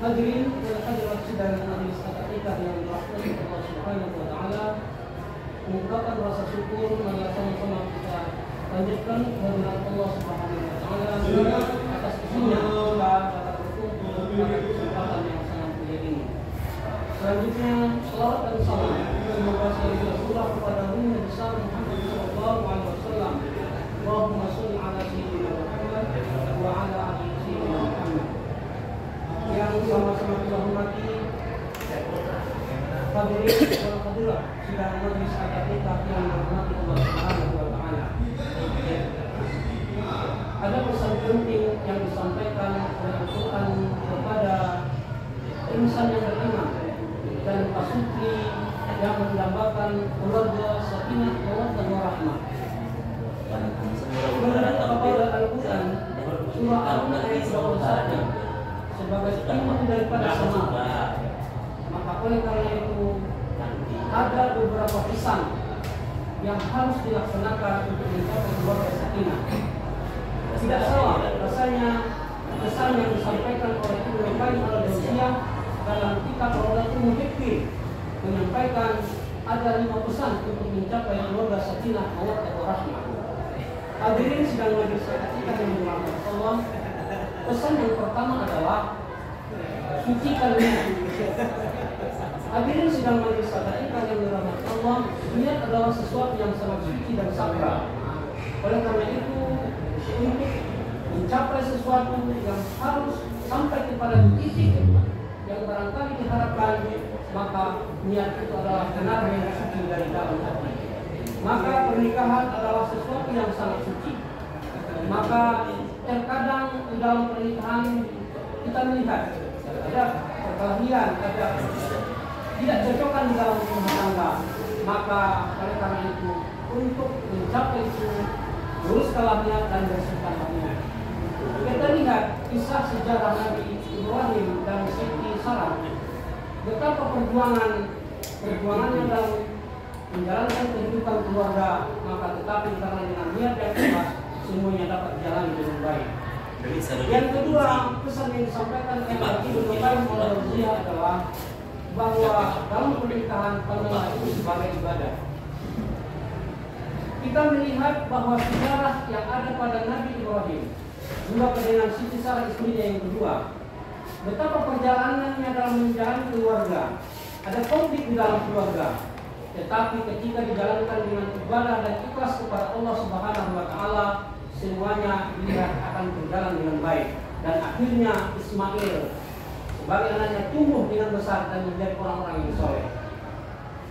G: Hadirin dan hadirat sidang majelis akad yang dirahmati Allah Subhanahu wa taala, mengucapkan rasa syukur marilah sama-sama kita lanjutkan kehadirat Allah Subhanahu wa taala atas izinnya kita dapat berkumpul pada kesempatan yang sangat mulia ini. Selanjutnya, salawat dan salam semoga selalu tercurah kepada Nabi besar Muhammad sallallahu alaihi wasallam. Allahumma shalli ala sayyidina Muhammad wa ala ali sayyidina Muhammad. Yang sama-sama kita hormati hadirin dan hadirat sidang majelis akad nikah yang dirahmati Allah Subhanahu wa taala. Ada pesan penting yang disampaikan oleh Al-Quran kepada insan yang beriman dan pasuki yang mendambakan keluarga sakinah, mawaddah, warahmah. Kepada Al-Quran surah Al-An'am sebagai imam daripada semua. Maka oleh karena itu ada beberapa pesan yang harus dilaksanakan untuk mencapai keluarga sakinah. Tidak salah rasanya pesan yang disampaikan oleh Ibnu Qayyim al-Jauziyah dalam kitab Rawdatul Muhibbin menyampaikan ada 5 pesan untuk mencapai keluarga sakinah, mawaddah, warahmah. Hadirin sidang majelis akad yang dirahmati Allah. Pesan yang pertama adalah sucikan niat. Hadirin sidang majelis akad yang dirahmati Allah, niat adalah sesuatu yang sangat suci dan sakral. Oleh karena itu, untuk mencapai sesuatu yang harus sampai kepada titik yang barangkali diharapkan, maka niat itu adalah benar yang suci dari dalam hati. Maka pernikahan adalah sesuatu yang sangat suci. Maka terkadang di dalam pernikahan kita melihat ada perkelahian, ada tidak cocokan di dalam rumah tangga. Maka oleh karena itu untuk mencapai itu luruskanlah niat dan bersihkanlah niat. Kita lihat kisah sejarah Nabi Ibrahim dan Siti Sarah. betapa perjuangannya dalam menjalankan kehidupan keluarga, maka tetapi karena dengan niat yang ikhlas semuanya dapat jalan dengan baik. Yang kedua, pesan yang disampaikan oleh Ibnu Qayyim al-Jauziyah adalah bahwa dalam pernikahan pandanglah itu sebagai ibadah. Kita melihat bahwa sejarah yang ada pada Nabi Ibrahim juga dengan Siti Sarah istrinya yang kedua, betapa perjalanannya dalam menjalani keluarga. Ada konflik di dalam keluarga, tetapi ketika dijalankan dengan ibadah dan ikhlas kepada Allah Subhanahu wa Ta'ala, semuanya dilihat akan berjalan dengan baik. Dan akhirnya Ismail sebagai anaknya tumbuh dengan besar dan menjadi orang-orang yang soleh.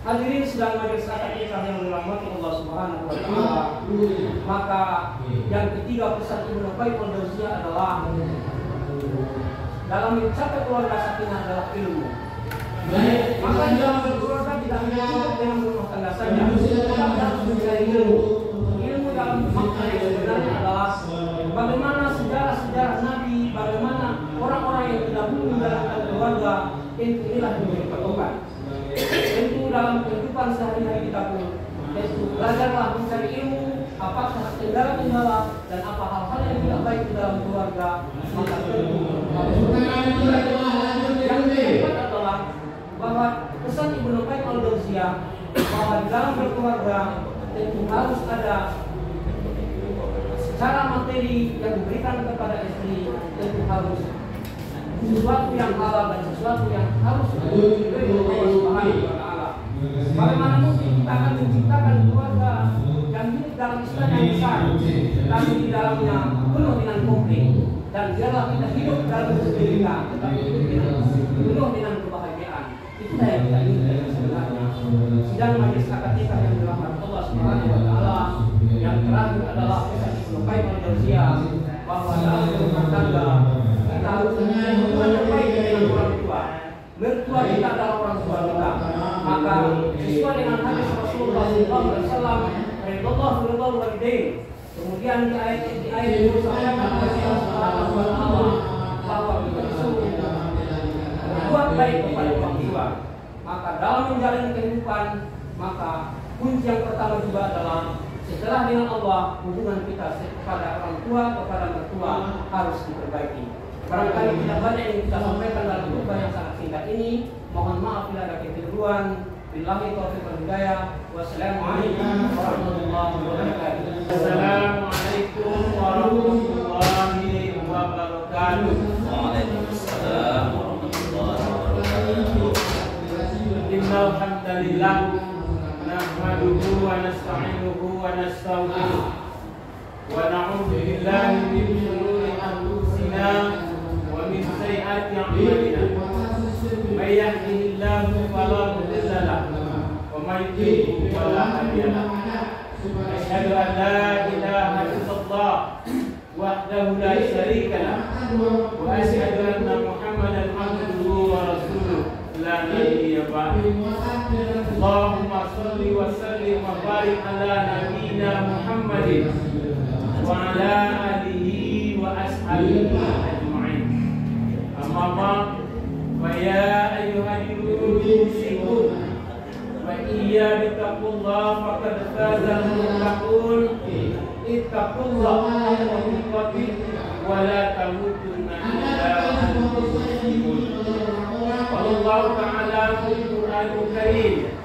G: Hadirin sedang majelis akad nikah yang dirahmati Allah Subhanahu wa Ta'ala, maka yang ketiga pesan Ibnu Qayyim al-Jauziyah adalah dalam mencapai keluarga sakinah adalah ilmu. Maka dalam berkeluarga tidak hanya cukup dengan rumah tangga saja, tetapi harus mencari ilmu. Ilmu dalam makna yang sebenarnya adalah bagaimana sejarah-sejarah Nabi, bagaimana orang-orang yang terdahulu menjalankan keluarga, inilah yang menjadi patokan. Tentu dalam kehidupan sehari-hari kita pun, tentu belajarlah mencari ilmu, apakah kendala-kendala dan apa hal-hal yang tidak baik di dalam keluarga, maka tentu yang keempat adalah bahwa pesan Ibnu Qayyim al-Jauziyah bahwa di dalam berkeluarga tentu harus ada secara materi yang diberikan kepada istri, tentu harus sesuatu yang halal dan sesuatu yang harus diridhoi Allah Subhanahu wa Ta'ala. Bagaimana mungkin kita akan menciptakan keluarga yang hidup dalam Islam yang besar, tapi di dalamnya penuh dengan konflik, dan biarlah kita hidup dalam keseimbangan, tetapi penuh dengan kebahagiaan. Itulah yang kita inginkan sebenarnya. Sidang majelis akad nikah yang dirahmati Allah Subhanahu wa Ta'ala, yang terakhir adalah pesan Ibnu Qayyim al-Jauziyah bahwa dalam rumah tangga kita harus berhubungan yang baik dengan orang tua. Mertua kita adalah orang tua kita. Maka sesuai dengan hadis Rasulullah SAW, ridallah ridal walidain. Kemudian di ayat itu disampaikan oleh Allah Subhanahu wa Ta'ala bahwa kita disuruh berbuat baik kepada orang tua. Maka dalam menjalani kehidupan, maka kunci yang pertama juga adalah setelah dengan Allah, hubungan kita kepada orang tua, kepada mertua harus diperbaiki. Barangkali tidak banyak yang kita sampaikan dalam khutbah yang sangat singkat ini. Mohon maaf bila ada kekeliruan. Billahi taufiq wal hidayah. Wassalamualaikum warahmatullahi wabarakatuh.
A: Assalamualaikum warahmatullahi wabarakatuh.
F: Waalaikumsalam warahmatullahi wabarakatuh.
A: Innal hamdalillah nahmaduhu wa nasta'inuhu wa nastaghfiruh wa na'udzu billahi min shururi anfusina wa min sayyiati a'malina. May yahdihillahu fala mudilla lahu wa may yudlil fala hadiya lahu. Asyhadu an la ilaha illallah wahdahu la syarika lahu wa asyhadu anna Muhammadan abduhu wa rasuluh la nabiyya ba'dahu. Allahumma shalli wa sallim wa barik ala nabiyyina Muhammadin wa ala alihi wa ashabihi ajma'in. Amma ba'd, fa ya ayyuhal muslimun wa iyya bittaqullah faqad faza al-muttaqun. Ittaqullaha haqqa tuqatih wa la tamutunna illa wa antum muslimun. Allah Ta'ala fil Qur'anil Karim.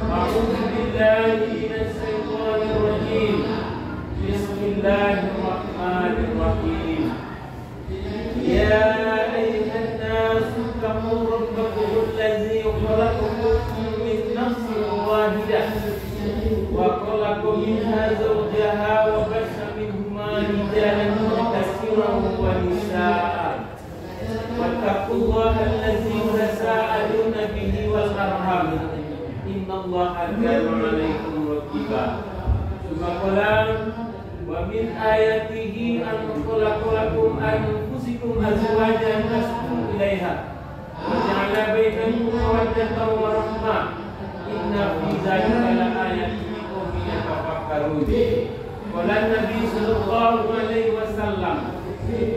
A: A'udzu billahi minasy syaithanir rajim. Bismillahirrahmanirrahim. Ya ayyuhan nasu taqu rabbakum allazi khalaqakum min nafsin wahidah wa khalaqa minha zawjaha wa bassa minhuma rijalan katsiran wa nisaa'a. Wattaqullaha allazi tasaaluna bihi wal arham. Innallaha kana 'alaikum raqiba. Subhanallah. Wa min ayatihi an khalaqa lakum anfusikum azwajan taskunu ilaiha wa ja'ala bainakum mawaddatan wa rahmah. Inna fi dzalika laayatin liqaumin yatafakkarun. Qala Nabi sallallahu alaihi wasallam,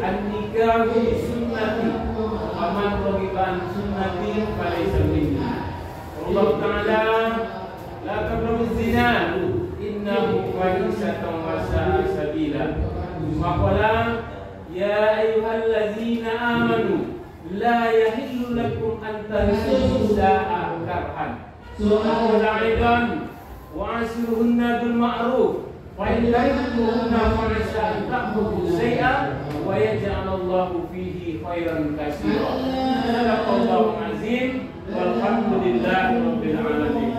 A: an-nikahu sunnati Faman raghiba an sunnati falaysa minni. Allah Ta'ala la taqrabuz zina innahu fahishatun wa sa'a sabila. Maqala ya ayyuhallazina amanu la yahillu lakum an tarithu nisaa karhan. Wa aidan wa asruhunna bil ma'ruf wa in karihtumuhunna fa an ta'khudhu shay'an wa yaj'alallahu fihi khairan katsira. Sadaqallahu azim. Walhamdulillahi rabbil alamin.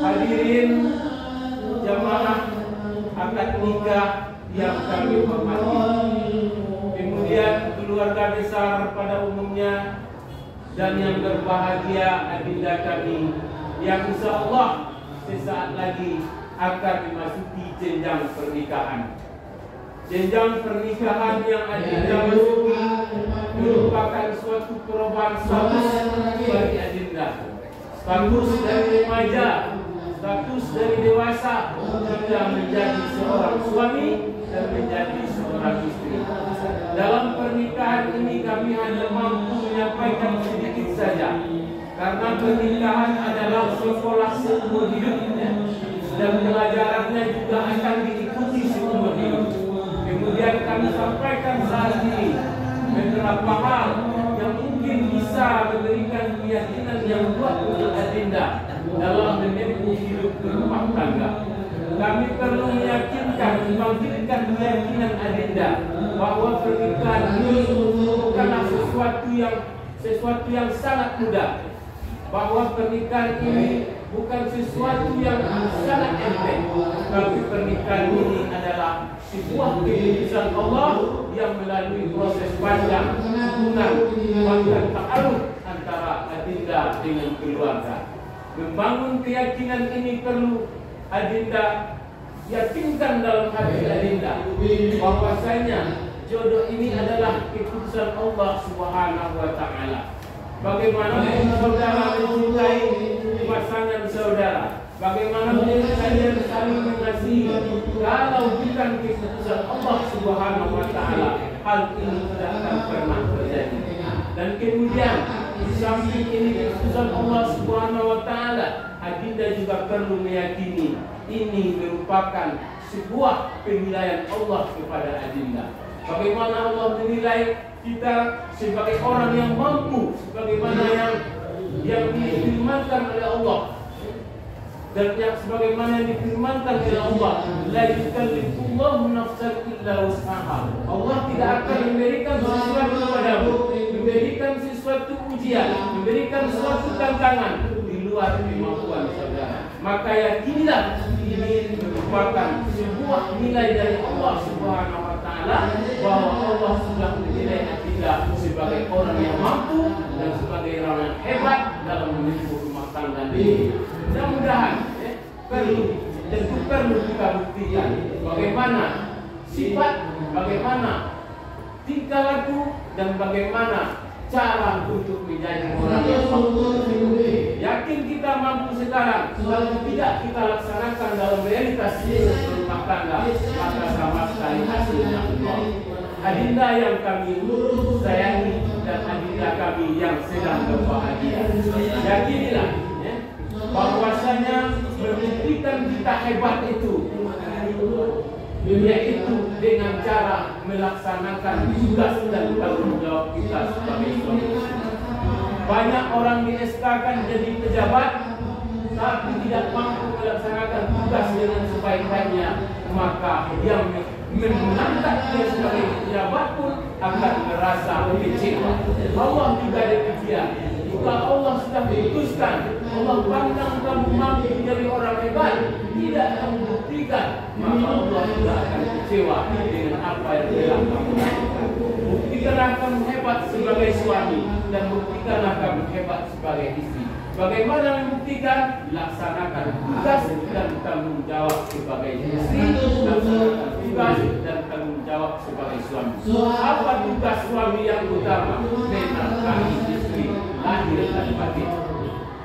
A: Hadirin jamaah akad nikah yang kami hormati, kemudian keluarga besar pada umumnya, dan yang berbahagia adinda kami yang insyaallah sesaat lagi akan memasuki jenjang pernikahan. Jenjang pernikahan yang adinda masuki merupakan suatu perubahan status bagi adinda. Status dari remaja, status dari dewasa, hingga menjadi seorang suami dan menjadi seorang istri. Dalam pernikahan ini kami hanya mampu menyampaikan sedikit saja, karena pernikahan adalah sekolah seumur hidup dan pelajarannya juga akan diikuti seumur hidup. Kemudian kami sampaikan saat ini beberapa hal yang mungkin bisa memberikan keyakinan yang kuat untuk adinda dalam menempuh hidup berumah tangga. Kami perlu meyakinkan, membangkitkan keyakinan adinda bahwa pernikahan ini bukanlah sesuatu yang sangat mudah, bahwa pernikahan ini bukan sesuatu yang sangat enteng, tapi pernikahan ini adalah sebuah keputusan Allah yang melalui proses panjang, hubungan, bahkan ta'aruf antara adinda dengan keluarga. Membangun keyakinan ini perlu adinda yakinkan dalam hati adinda bahwasanya jodoh ini adalah keputusan Allah Subhanahu wa Ta'ala. Bagaimanapun saudara mencintai pasangan saudara, bagaimanapun kalian saling mengasihi, kalau bukan keputusan Allah Subhanahu wa Ta'ala, hal ini tidak akan pernah terjadi. Dan kemudian di samping ini keputusan Allah Subhanahu wa Ta'ala, adinda juga perlu meyakini ini merupakan sebuah penilaian Allah kepada adinda. Bagaimana Allah menilai kita sebagai orang yang mampu, sebagaimana yang difirmankan oleh Allah, dan yang sebagaimana yang difirmankan oleh Allah, la yukallifullahu nafsan illa wus'aha. Allah tidak akan memberikan sesuatu kepadamu, memberikan sesuatu ujian, memberikan sesuatu tantangan di luar kemampuan saudara. Maka yakinilah ini merupakan sebuah nilai dari Allah Subhanahu wa Ta'ala, bahwa Allah sudah menilai kita sebagai orang yang mampu dan sebagai orang yang hebat dalam menempuh rumah tangga ini. Mudah-mudahan perlu kita buktikan bagaimana sifat, bagaimana tingkah laku, dan bagaimana cara untuk menjadi orang yang mampu. Yakin kita mampu sekarang, kalau tidak kita laksanakan dalam realitas rumah tangga, maka sama sekali hasilnya nol. Adinda yang kami sayangi dan adinda kami yang sedang berbahagia, yakinilah bahwasanya membuktikan kita hebat itu yaitu dengan cara melaksanakan tugas dan tanggung jawab kita sebagai suami. Banyak orang di SK-kan jadi pejabat tapi tidak mampu melaksanakan tugas dengan sebaik-baiknya, maka yang mengangkat dia sebagai pejabat pun akan merasa kecewa. Allah juga demikian. Jika Allah sudah memutuskan, Allah pandang kamu mampu menjadi orang hebat, tidak kamu buktikan, maka Allah juga akan kecewa dengan apa yang telah kamu lakukan. Buktikanlah kamu hebat sebagai suami, dan buktikanlah kamu hebat sebagai istri. Bagaimana membuktikan? Laksanakan tugas dan tanggung jawab sebagai istri, laksanakan tugas dan tanggung jawab sebagai suami. Apa tugas suami yang utama? Menafkahi istri, lahir dan batin.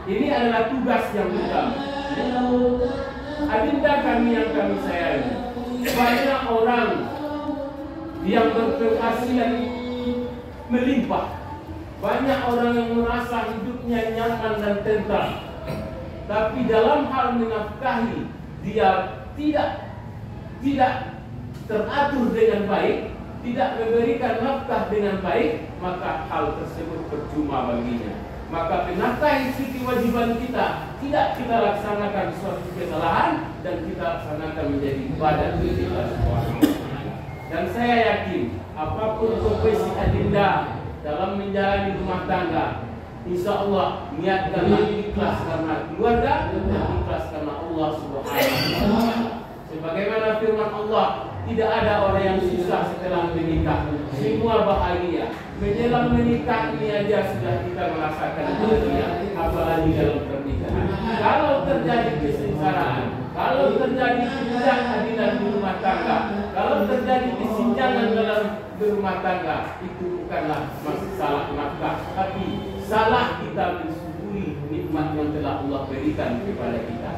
A: Ini adalah tugas yang utama. Adinda kami yang kami sayangi, banyak orang yang berpenghasilan melimpah, Banyak orang yang merasa hidupnya nyaman dan tentram, tapi dalam hal menafkahi dia tidak teratur dengan baik, tidak memberikan nafkah dengan baik, maka hal tersebut percuma baginya. Maka menafkahi istri kewajiban kita tidak kita laksanakan suatu kesalahan dan kita laksanakan menjadi ibadah bagi Allah Subhanahu wa taala. Dan saya yakin apapun profesi adinda dalam menjalani rumah tangga, insya Allah niatkanlah ikhlas karena keluarga dan ikhlas karena Allah Subhanahu wa taala. Sebagaimana firman Allah, tidak ada orang yang susah setelah menikah, semua bahagia. Menjelang menikah ini aja sudah kita merasakan bahagia, apalagi dalam pernikahan. Kalau terjadi kesengsaraan, kalau terjadi ketidakadilan di rumah tangga, kalau terjadi kesenjangan dalam rumah tangga, itu bukanlah masalah nafkah, tapi salah kita mensyukuri nikmat yang telah Allah berikan kepada kita.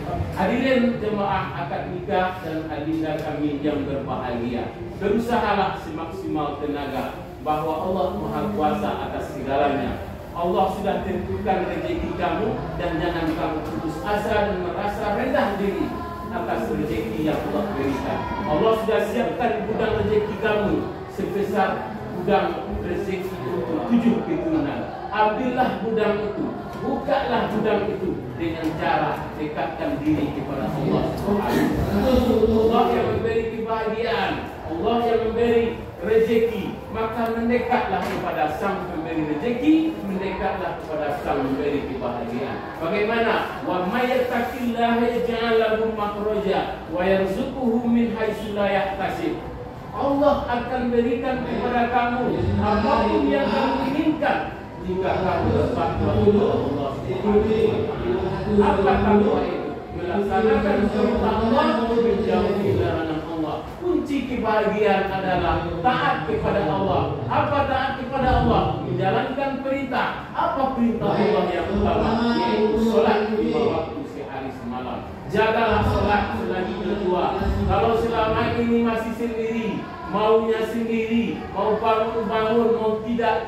A: Hadirin jemaah akad nikah dan adinda kami yang berbahagia, berusahalah semaksimal tenaga bahwa Allah Maha Kuasa atas segalanya. Allah sudah tentukan rezeki kamu dan jangan kamu putus asa dan merasa rendah diri atas rezeki yang Allah berikan. Allah sudah siapkan gudang rezeki kamu sebesar gudang rezeki untuk 7 keturunan. Ambillah gudang itu, bukalah gudang itu dengan cara dekatkan diri kepada Allah Subhanahu wa taala. Allah yang memberi kebahagiaan, Allah yang memberi rezeki, maka mendekatlah kepada Sang Pemberi rezeki, mendekatlah kepada Sang Pemberi kebahagiaan. Bagaimana? Wa may yattaqillaha yaj'al lahu makhraja wa yarzuquhu min haitsu la yahtasib. Allah akan berikan kepada kamu apapun yang kamu inginkan jika kamu bertakwa kepada Allah Subhanahu wa taala. Apa takwa itu? Melaksanakan perintah Allah, menjauhi larangan Allah. Kunci kebahagiaan adalah taat kepada Allah. Apa taat kepada Allah? Menjalankan perintah. Apa perintah Allah yang utama? Yaitu sholat 5 waktu sehari semalam. Jagalah sholat selagi berdua. Kalau selama ini masih sendiri, maunya sendiri, mau bangun, mau tidak,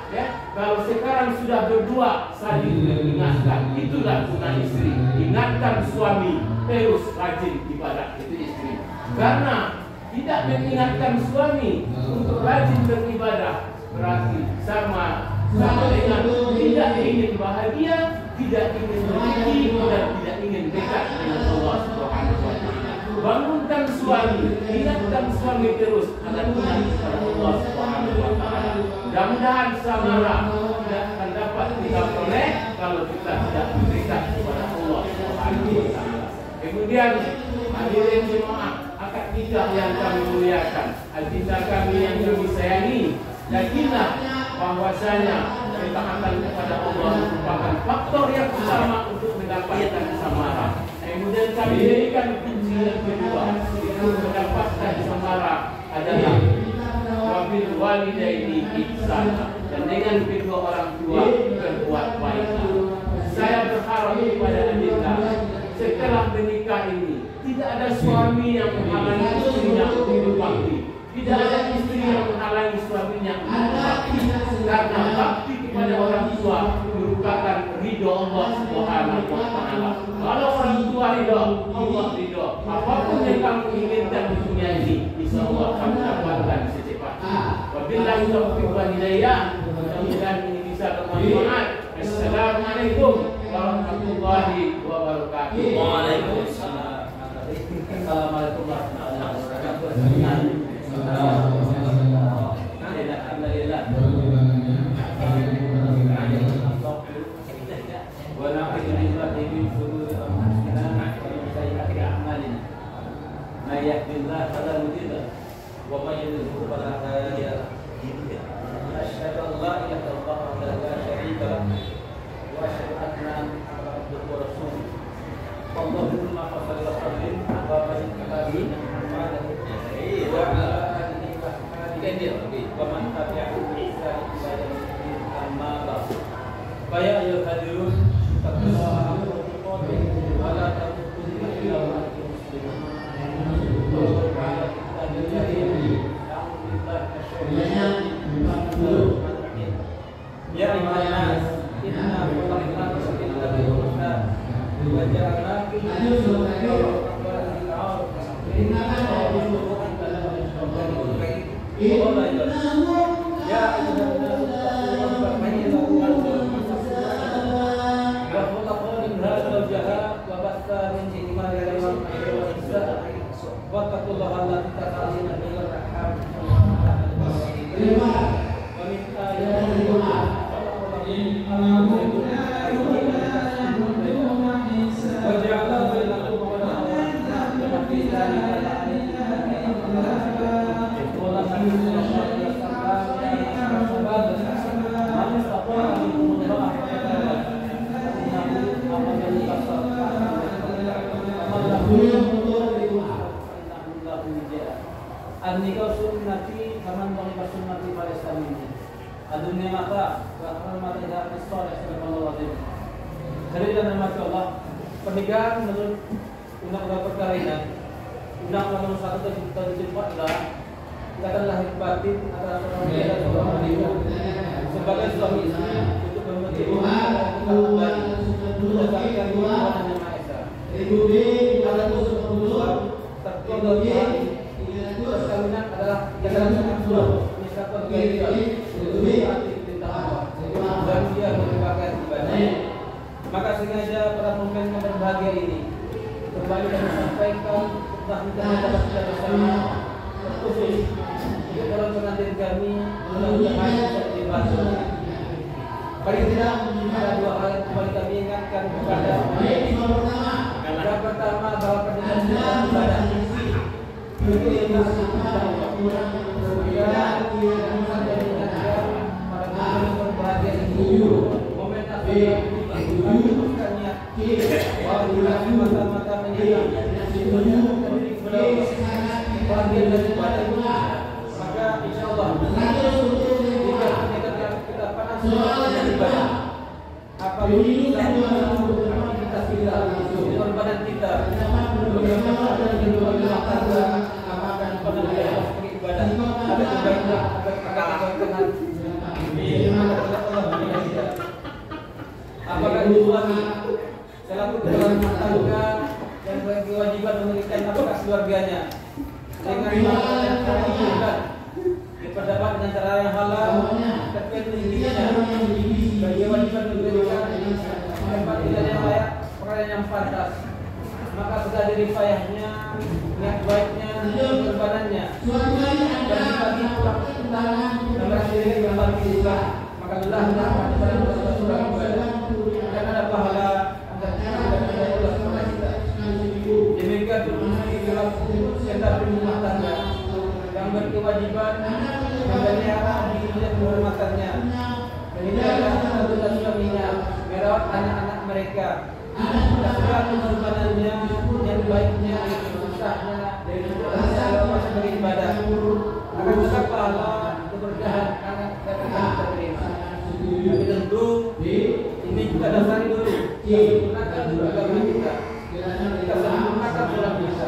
A: ya. Kalau sekarang sudah berdua, saling mengingatkan. Itulah guna istri. Ingatkan suami, terus rajin ibadah itu istri. Karena tidak mengingatkan suami untuk rajin beribadah berarti sama dengan tidak ingin bahagia, tidak ingin rezeki dan tidak ingin dekat dengan Allah Subhanahu wa taala. Bangunkan suami, ingatkan suami terus agar ingat kepada Allah Subhanahu wa taala. Mudah-mudahan samara tidak akan dapat kita peroleh kalau kita tidak mendekat kepada Allah Subhanahu wa taala. Kemudian hadirin jemaah akad nikah yang kami muliakan, adinda kami yang kami sayangi, yakinlah bahwasanya ketaatan kepada Allah merupakan faktor yang utama untuk mendapatkan samara. Kemudian kami berikan kunci yang kedua untuk mendapatkan samara adalah wabil walidaini ihsana, dan dengan kedua orang tua berbuat baiklah. Saya berharap kepada adinda setelah menikah ini tidak ada suami yang menghalangi istrinya untuk berbakti, tidak ada istri yang menghalangi suaminya untuk berbakti, karena bakti kepada orang tua merupakan ridho Allah Subhanahu wa taala. Kalau orang tua ridho, Allah ridho. Apapun yang kamu inginkan di dunia ini, insya Allah kamu dapatkan secepatnya. Wabillahi taufiq wal hidayah. Mudah-mudahan ini bisa bermanfaat. Assalamualaikum warahmatullahi wabarakatuh.
F: Waalaikumsalam.
G: Assalamualaikum warahmatullahi wabarakatuh.
D: Baik ayuh hadirun, taqullaha haqqa tuqatih wa la tamutunna illa wa antum muslimun.
G: An-nikah sunnati kaman bangka sunnati pada stamina. Adunya mata, bahkan mata tidak besar sallallahu alaihi wasallam. Jadi dalam mata Allah, pernikahan menurut undang-undang perkawinan, undang-undang nomor 1 tahun 2014, katakan lahir batin antara seorang pria dan seorang wanita sebagai suami istri untuk memiliki hubungan kembali berdasarkan Tuhan yang Maha Esa. Kalau keputusan tertuang dalam Tuhan, perkawinan adalah jalan sangat sulit. Misalkan gairah itu arti perintah Allah dan dia merupakan ibadah. Maka sengaja para pemimpin yang berbahagia ini kembali kami sampaikan tentang kita bersama khusus untuk dalam pengantin kami mudah-mudahan bisa dibantu. Paling tidak ada dua hal yang kembali kami ingatkan kepada yang pertama bahwa pernikahan adalah ibadah. Itu yang berbahagia ini momen mata-mata menyiram bahagia daripada maka insyaallah jika kita panas ibadah apabila kita tidak korbanan kita ada kebaikan apakah itu suami selaku kepala rumah tangga yang berkewajiban memberikan nafkah keluarganya dengan cara yang bukan diperdapat dengan cara yang halal terkait tingginya bagi kewajiban memberikan tempat tinggal yang layak perayaan yang pantas maka sudah dirifayahnya niat baiknya korbanannya dan bagi pulang dan berdiri kembali juga maka lelahlah pada surah ibadah dan ada pahala dan Allah kepada kita. Demikian dalam sekitar rumah tangga yang berkewajiban memelihara diri dan kehormatannya, menjaga kedudukan suaminya, merawat anak-anak mereka, segala pengorbanannya yang baiknya, susahnya, dari segala sebagai ibadah. Akan besar pahala keberkahan anak dan anak terima. Tapi tentu ini kita dasari dulu. Sempurnakan agama kita. Kita sempurnakan sholat kita.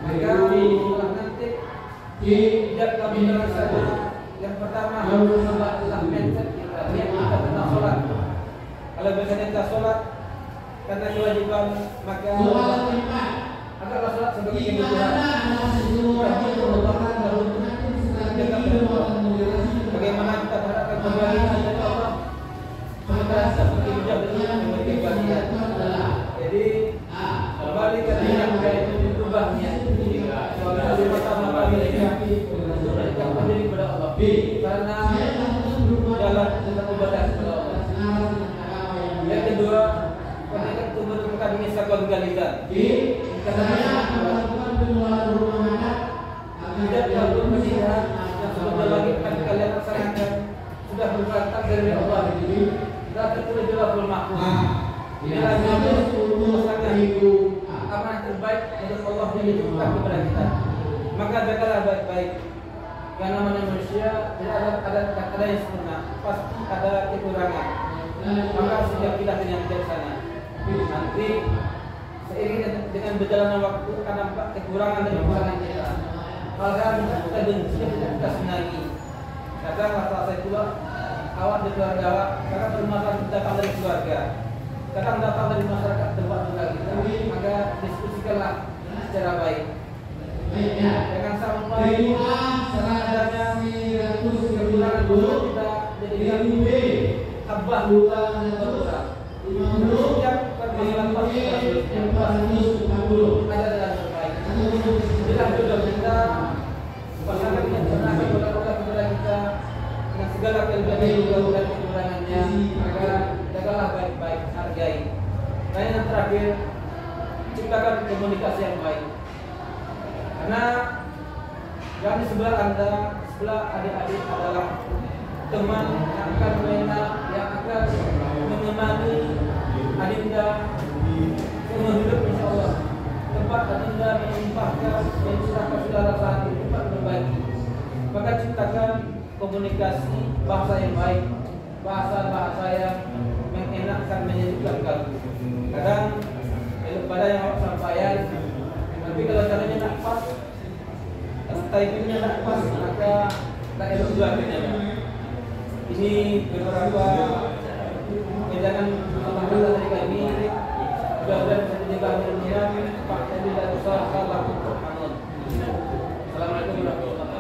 G: Maka setelah nanti tidak kami merasa yang pertama harus membuatlah mindset kita. Niat kita tentang sholat. Kalau biasanya kita sholat karena kewajiban maka anggaplah sholat sebagai kebutuhan. Tapi perubahan harus bagaimana kita berharap kembali kepada Allah sementara seperti hijab dengan memberi bagian. Jadi kembali ke yang itu berubahnya. Soalnya pertama kali lagi kembali kepada Allah karena jalan tentang ibadah kepada Allah. Yang kedua, pernikahan itu merupakan misalkan legalitas. Tidak perlu pernikahan yang sudah lagi akan kalian laksanakan sudah berkata dari Allah ini sudah tertulis dalam Al-Mahfuz. Inilah pasangan amanah terbaik untuk Allah yang dititipkan kepada kita. Maka jagalah baik-baik. Yang namanya manusia tidak ada yang sempurna, pasti ada kekurangan. Maka sejak kita yang bijaksana. Nanti seiring dengan berjalannya waktu akan nampak kekurangan dari pasangan kita. Hal-hal yang kita benci yang tidak kita senangi. Kadang rasa saya pula awak di keluarga awak, karena permasalahan datang dari keluarga. kadang datang dari masyarakat tempat tinggal kita, maka diskusikanlah secara baik. Jangan sampai adanya kekurangan dosa kita jadikan tambah dosa berkurang. Setiap perbuatan pasti ada dalam terbaik. Inilah jodoh kita, pasangan yang pernah berdoa kepada kita dengan segala kelebihan dan kekurangannya, maka jagalah baik-baik, hargai. Dan yang terakhir, ciptakan komunikasi yang baik. Karena yang di sebelah Anda, sebelah adik-adik adalah teman yang akan menemani, yang akan menemani adinda seumur hidup, insya Allah. Tempat adinda melimpahkan dan curahkan saudara saat di tempat berbagi. Maka ciptakan komunikasi bahasa yang baik, bahasa yang mengenakkan, menyejukkan kalbu. Kadang pada yang harus sampaikan, tapi kalau caranya tak pas, timingnya tak pas, maka tak elok juga akhirnya. Ini beberapa kejangan kata dari kami. Mudah-mudahan bisa dijaga dengan Pak Tadi dan Ustaz Salah untuk Hanun. Assalamualaikum warahmatullahi wabarakatuh.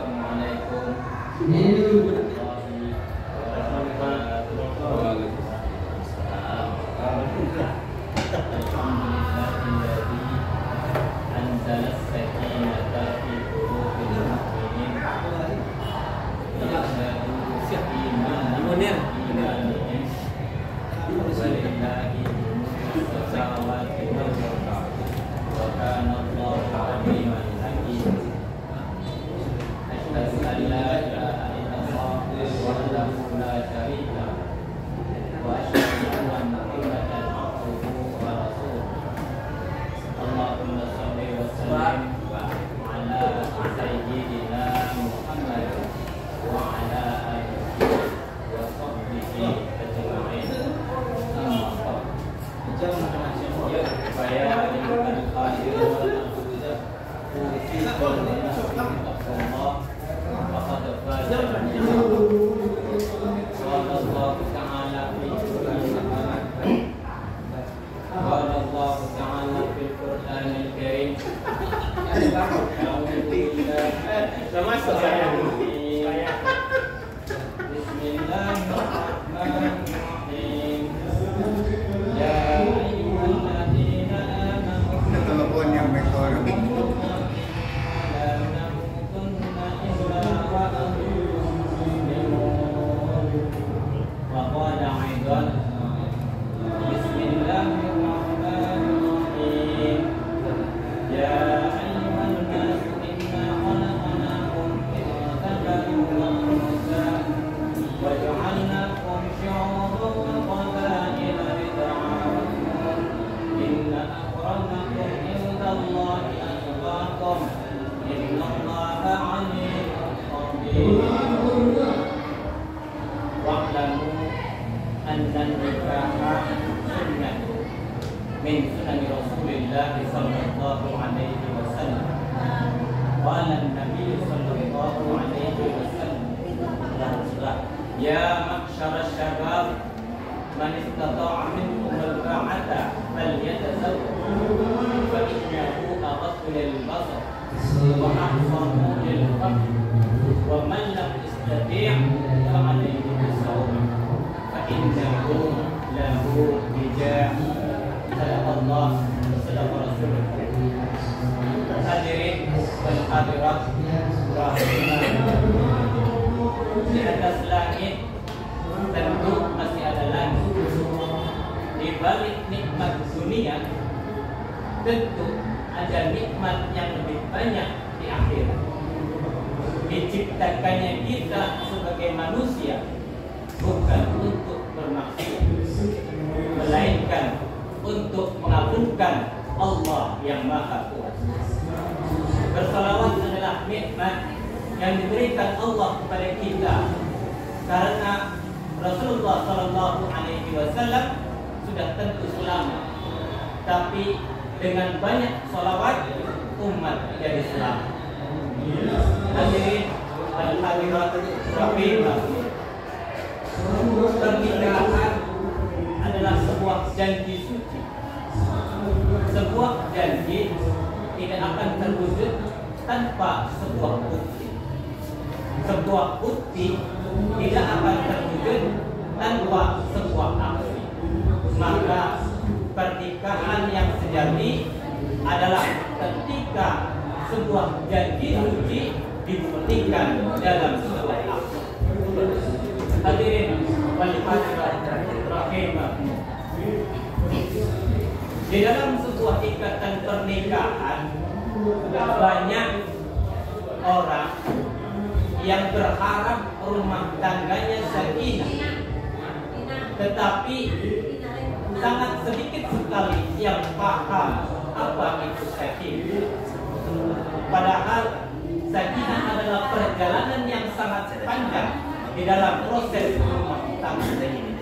F: Di atas langit tentu masih ada langit. Di balik nikmat dunia tentu ada nikmat yang lebih banyak di akhirat. Diciptakannya kita sebagai manusia bukan untuk bermaksiat, melainkan untuk mengabulkan Allah yang Maha Kuasa. Bersalawat adalah nikmat yang diberikan Allah kepada kita karena Rasulullah SAW sudah tentu selamat, tapi dengan banyak salawat umat jadi selamat. Hadirin dan hadirat rahimah, pernikahan adalah sebuah janji
G: tidak akan terwujud tanpa sebuah bukti. Sebuah bukti tidak akan terwujud tanpa sebuah aksi. Maka pernikahan yang sejati adalah ketika sebuah janji suci dibuktikan dalam sebuah aksi. Hadirin wal hadirat rahimah. Di dalam sebuah ikatan pernikahan banyak orang yang berharap rumah tangganya sakinah, tetapi sangat sedikit sekali yang paham apa itu sakinah. Padahal sakinah adalah perjalanan yang sangat panjang di dalam proses rumah tangga ini.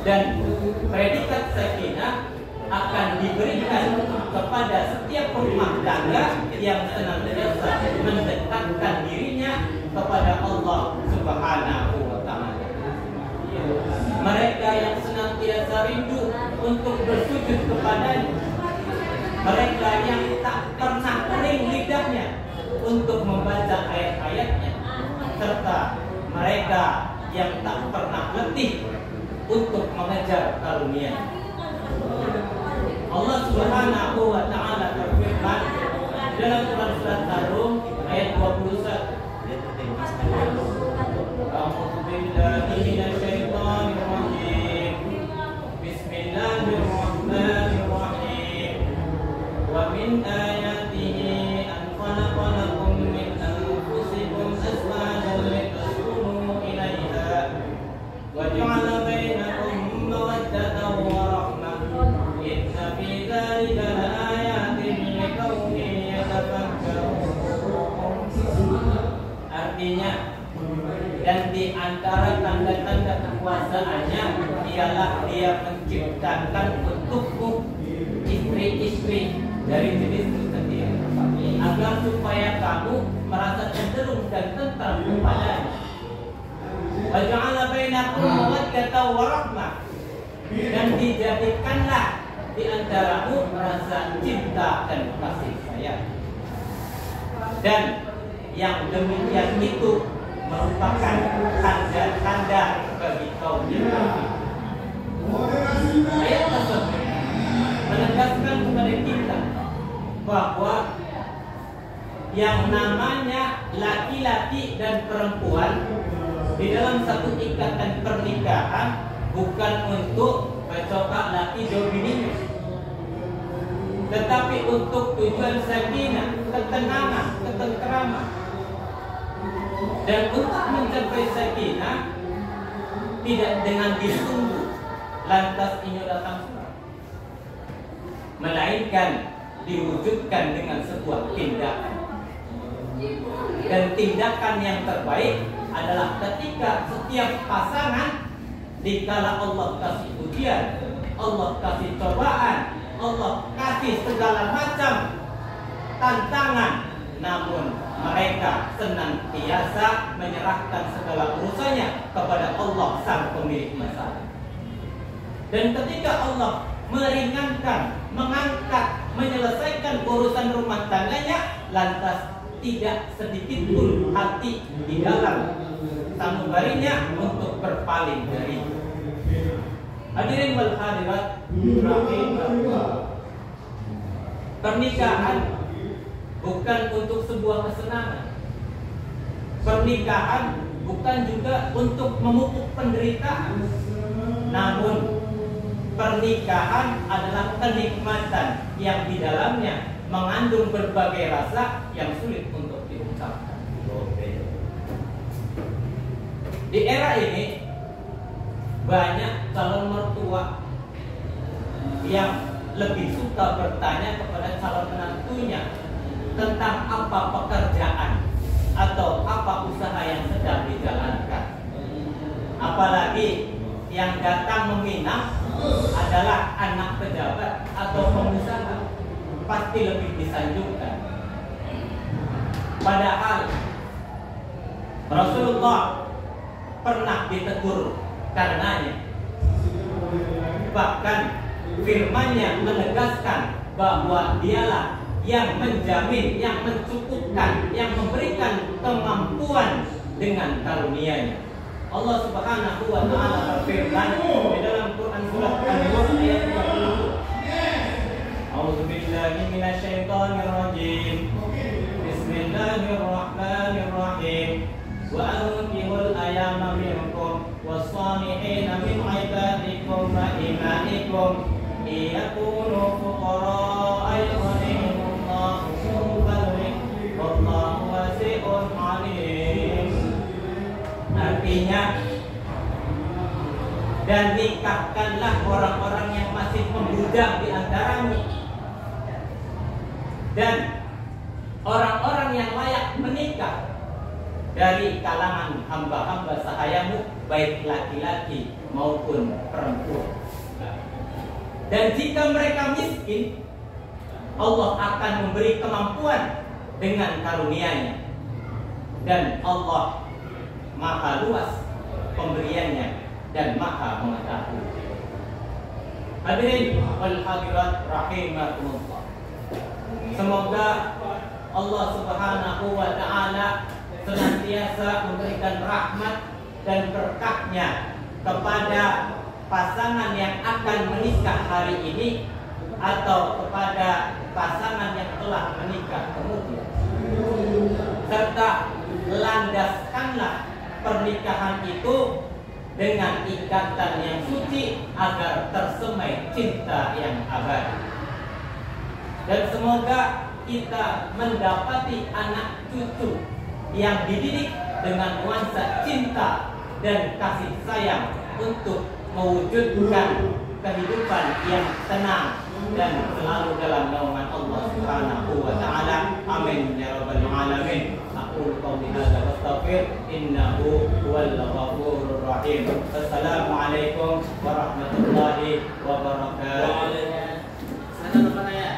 G: Dan predikat sakinah akan diberikan kepada setiap rumah tangga yang senantiasa mendekatkan dirinya kepada Allah Subhanahu wa Ta'ala. Mereka yang senantiasa rindu untuk bersujud kepadanya, mereka yang tak pernah kering lidahnya untuk membaca ayat-ayatnya, serta mereka yang tak pernah letih untuk mengejar karunia. Allah Subhanahu wa Ta'ala berfirman dalam Quran surat Ar-Rum ayat 21. A'udzu billahi minasyaitonir rajim. Bismillahirrahmanirrahim. Wa min ayatihi an khalaqa lakum min anfusikum azwajan litaskunu ilaiha wa ja'ala bainakum mawaddatan wa rahmah. Inna fi dzalika laayatin liqaumin yatafakkarun. Artinya, dan di antara tanda-tanda kekuasaannya ialah Dia menciptakan untukmu istri-istri dari jenismu sendiri, agar supaya kamu merasa cenderung dan tentram kepadanya. Wa ja'ala bainakum mawaddatan wa rahmah, dan dijadikanlah di antaramu rasa cinta dan kasih sayang. Dan yang demikian itu merupakan tanda-tanda bagi kaum muslimin. Ayat tersebut menegaskan kepada kita bahwa yang namanya laki-laki dan perempuan di dalam satu ikatan pernikahan bukan untuk bercokak laki domininya, tetapi untuk tujuan sakinah, ketenangan, ketentraman. Dan untuk mencapai sakinah tidak dengan ditunggu lantas ini datang surat, melainkan diwujudkan dengan sebuah tindakan. Dan tindakan yang terbaik adalah ketika setiap pasangan dikala Allah kasih ujian, Allah kasih cobaan, Allah kasih segala macam tantangan, namun mereka senantiasa menyerahkan segala urusannya kepada Allah sang pemilik masalah. Dan ketika Allah meringankan, mengangkat, menyelesaikan urusan rumah tangganya, lantas tidak sedikit pun hati di dalam sanubarinya untuk berpaling dari. Hadirin wal hadirat rahimahullah. Pernikahan bukan untuk sebuah kesenangan. Pernikahan bukan juga untuk memupuk penderitaan. Namun pernikahan adalah kenikmatan yang di dalamnya mengandung berbagai rasa yang sulit untuk diungkapkan. Di era ini banyak calon mertua yang lebih suka bertanya kepada calon menantunya tentang apa pekerjaan atau apa usaha yang sedang dijalankan. Apalagi yang datang meminang adalah anak pejabat atau pengusaha, pasti lebih disanjungkan. Padahal Rasulullah pernah ditegur karenanya. Bahkan firman-Nya menegaskan bahwa dialah
F: yang menjamin, yang mencukupkan, yang memberikan kemampuan dengan karunia-Nya. Allah Subhanahu wa taala berfirman di dalam Quran surat An-Nur ayat 20. A'udzubillahi minasyaitonir rajim. Bismillahirrahmanirrahim. Wa ankihul ayama minkum was-salihina min ibadikum wa imaikum iyakunu fuqara'a yughnihimullahu min fadlihi wallahu wasi'un 'alim. Artinya, dan nikahkanlah orang-orang yang masih membujang di antaramu dan orang-orang yang layak menikah dari kalangan hamba-hamba sahayamu, baik laki-laki maupun perempuan. Dan jika mereka miskin, Allah akan memberi kemampuan dengan karunia-Nya. Dan Allah Maha luas pemberiannya dan Maha mengetahui. Hadirin wal hadirat rahimakumullah. Semoga Allah Subhanahu wa taala senantiasa memberikan rahmat dan berkahnya kepada pasangan yang akan menikah hari ini atau kepada pasangan yang telah menikah kemudian. Serta landaskanlah pernikahan itu dengan ikatan yang suci agar tersemai cinta yang abadi. Dan semoga kita mendapati anak cucu yang dididik dengan nuansa cinta dan kasih sayang untuk mewujudkan kehidupan yang tenang dan selalu dalam naungan Allah Subhanahu wa taala. Amin ya rabbal alamin. Aqulu qawli hadza wa astaghfir innahu huwal ghafurur rahim. Assalamualaikum warahmatullahi wabarakatuh.
D: Sana depan ya.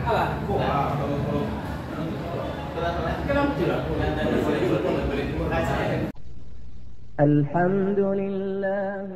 D: Apa?
G: Alhamdulillah.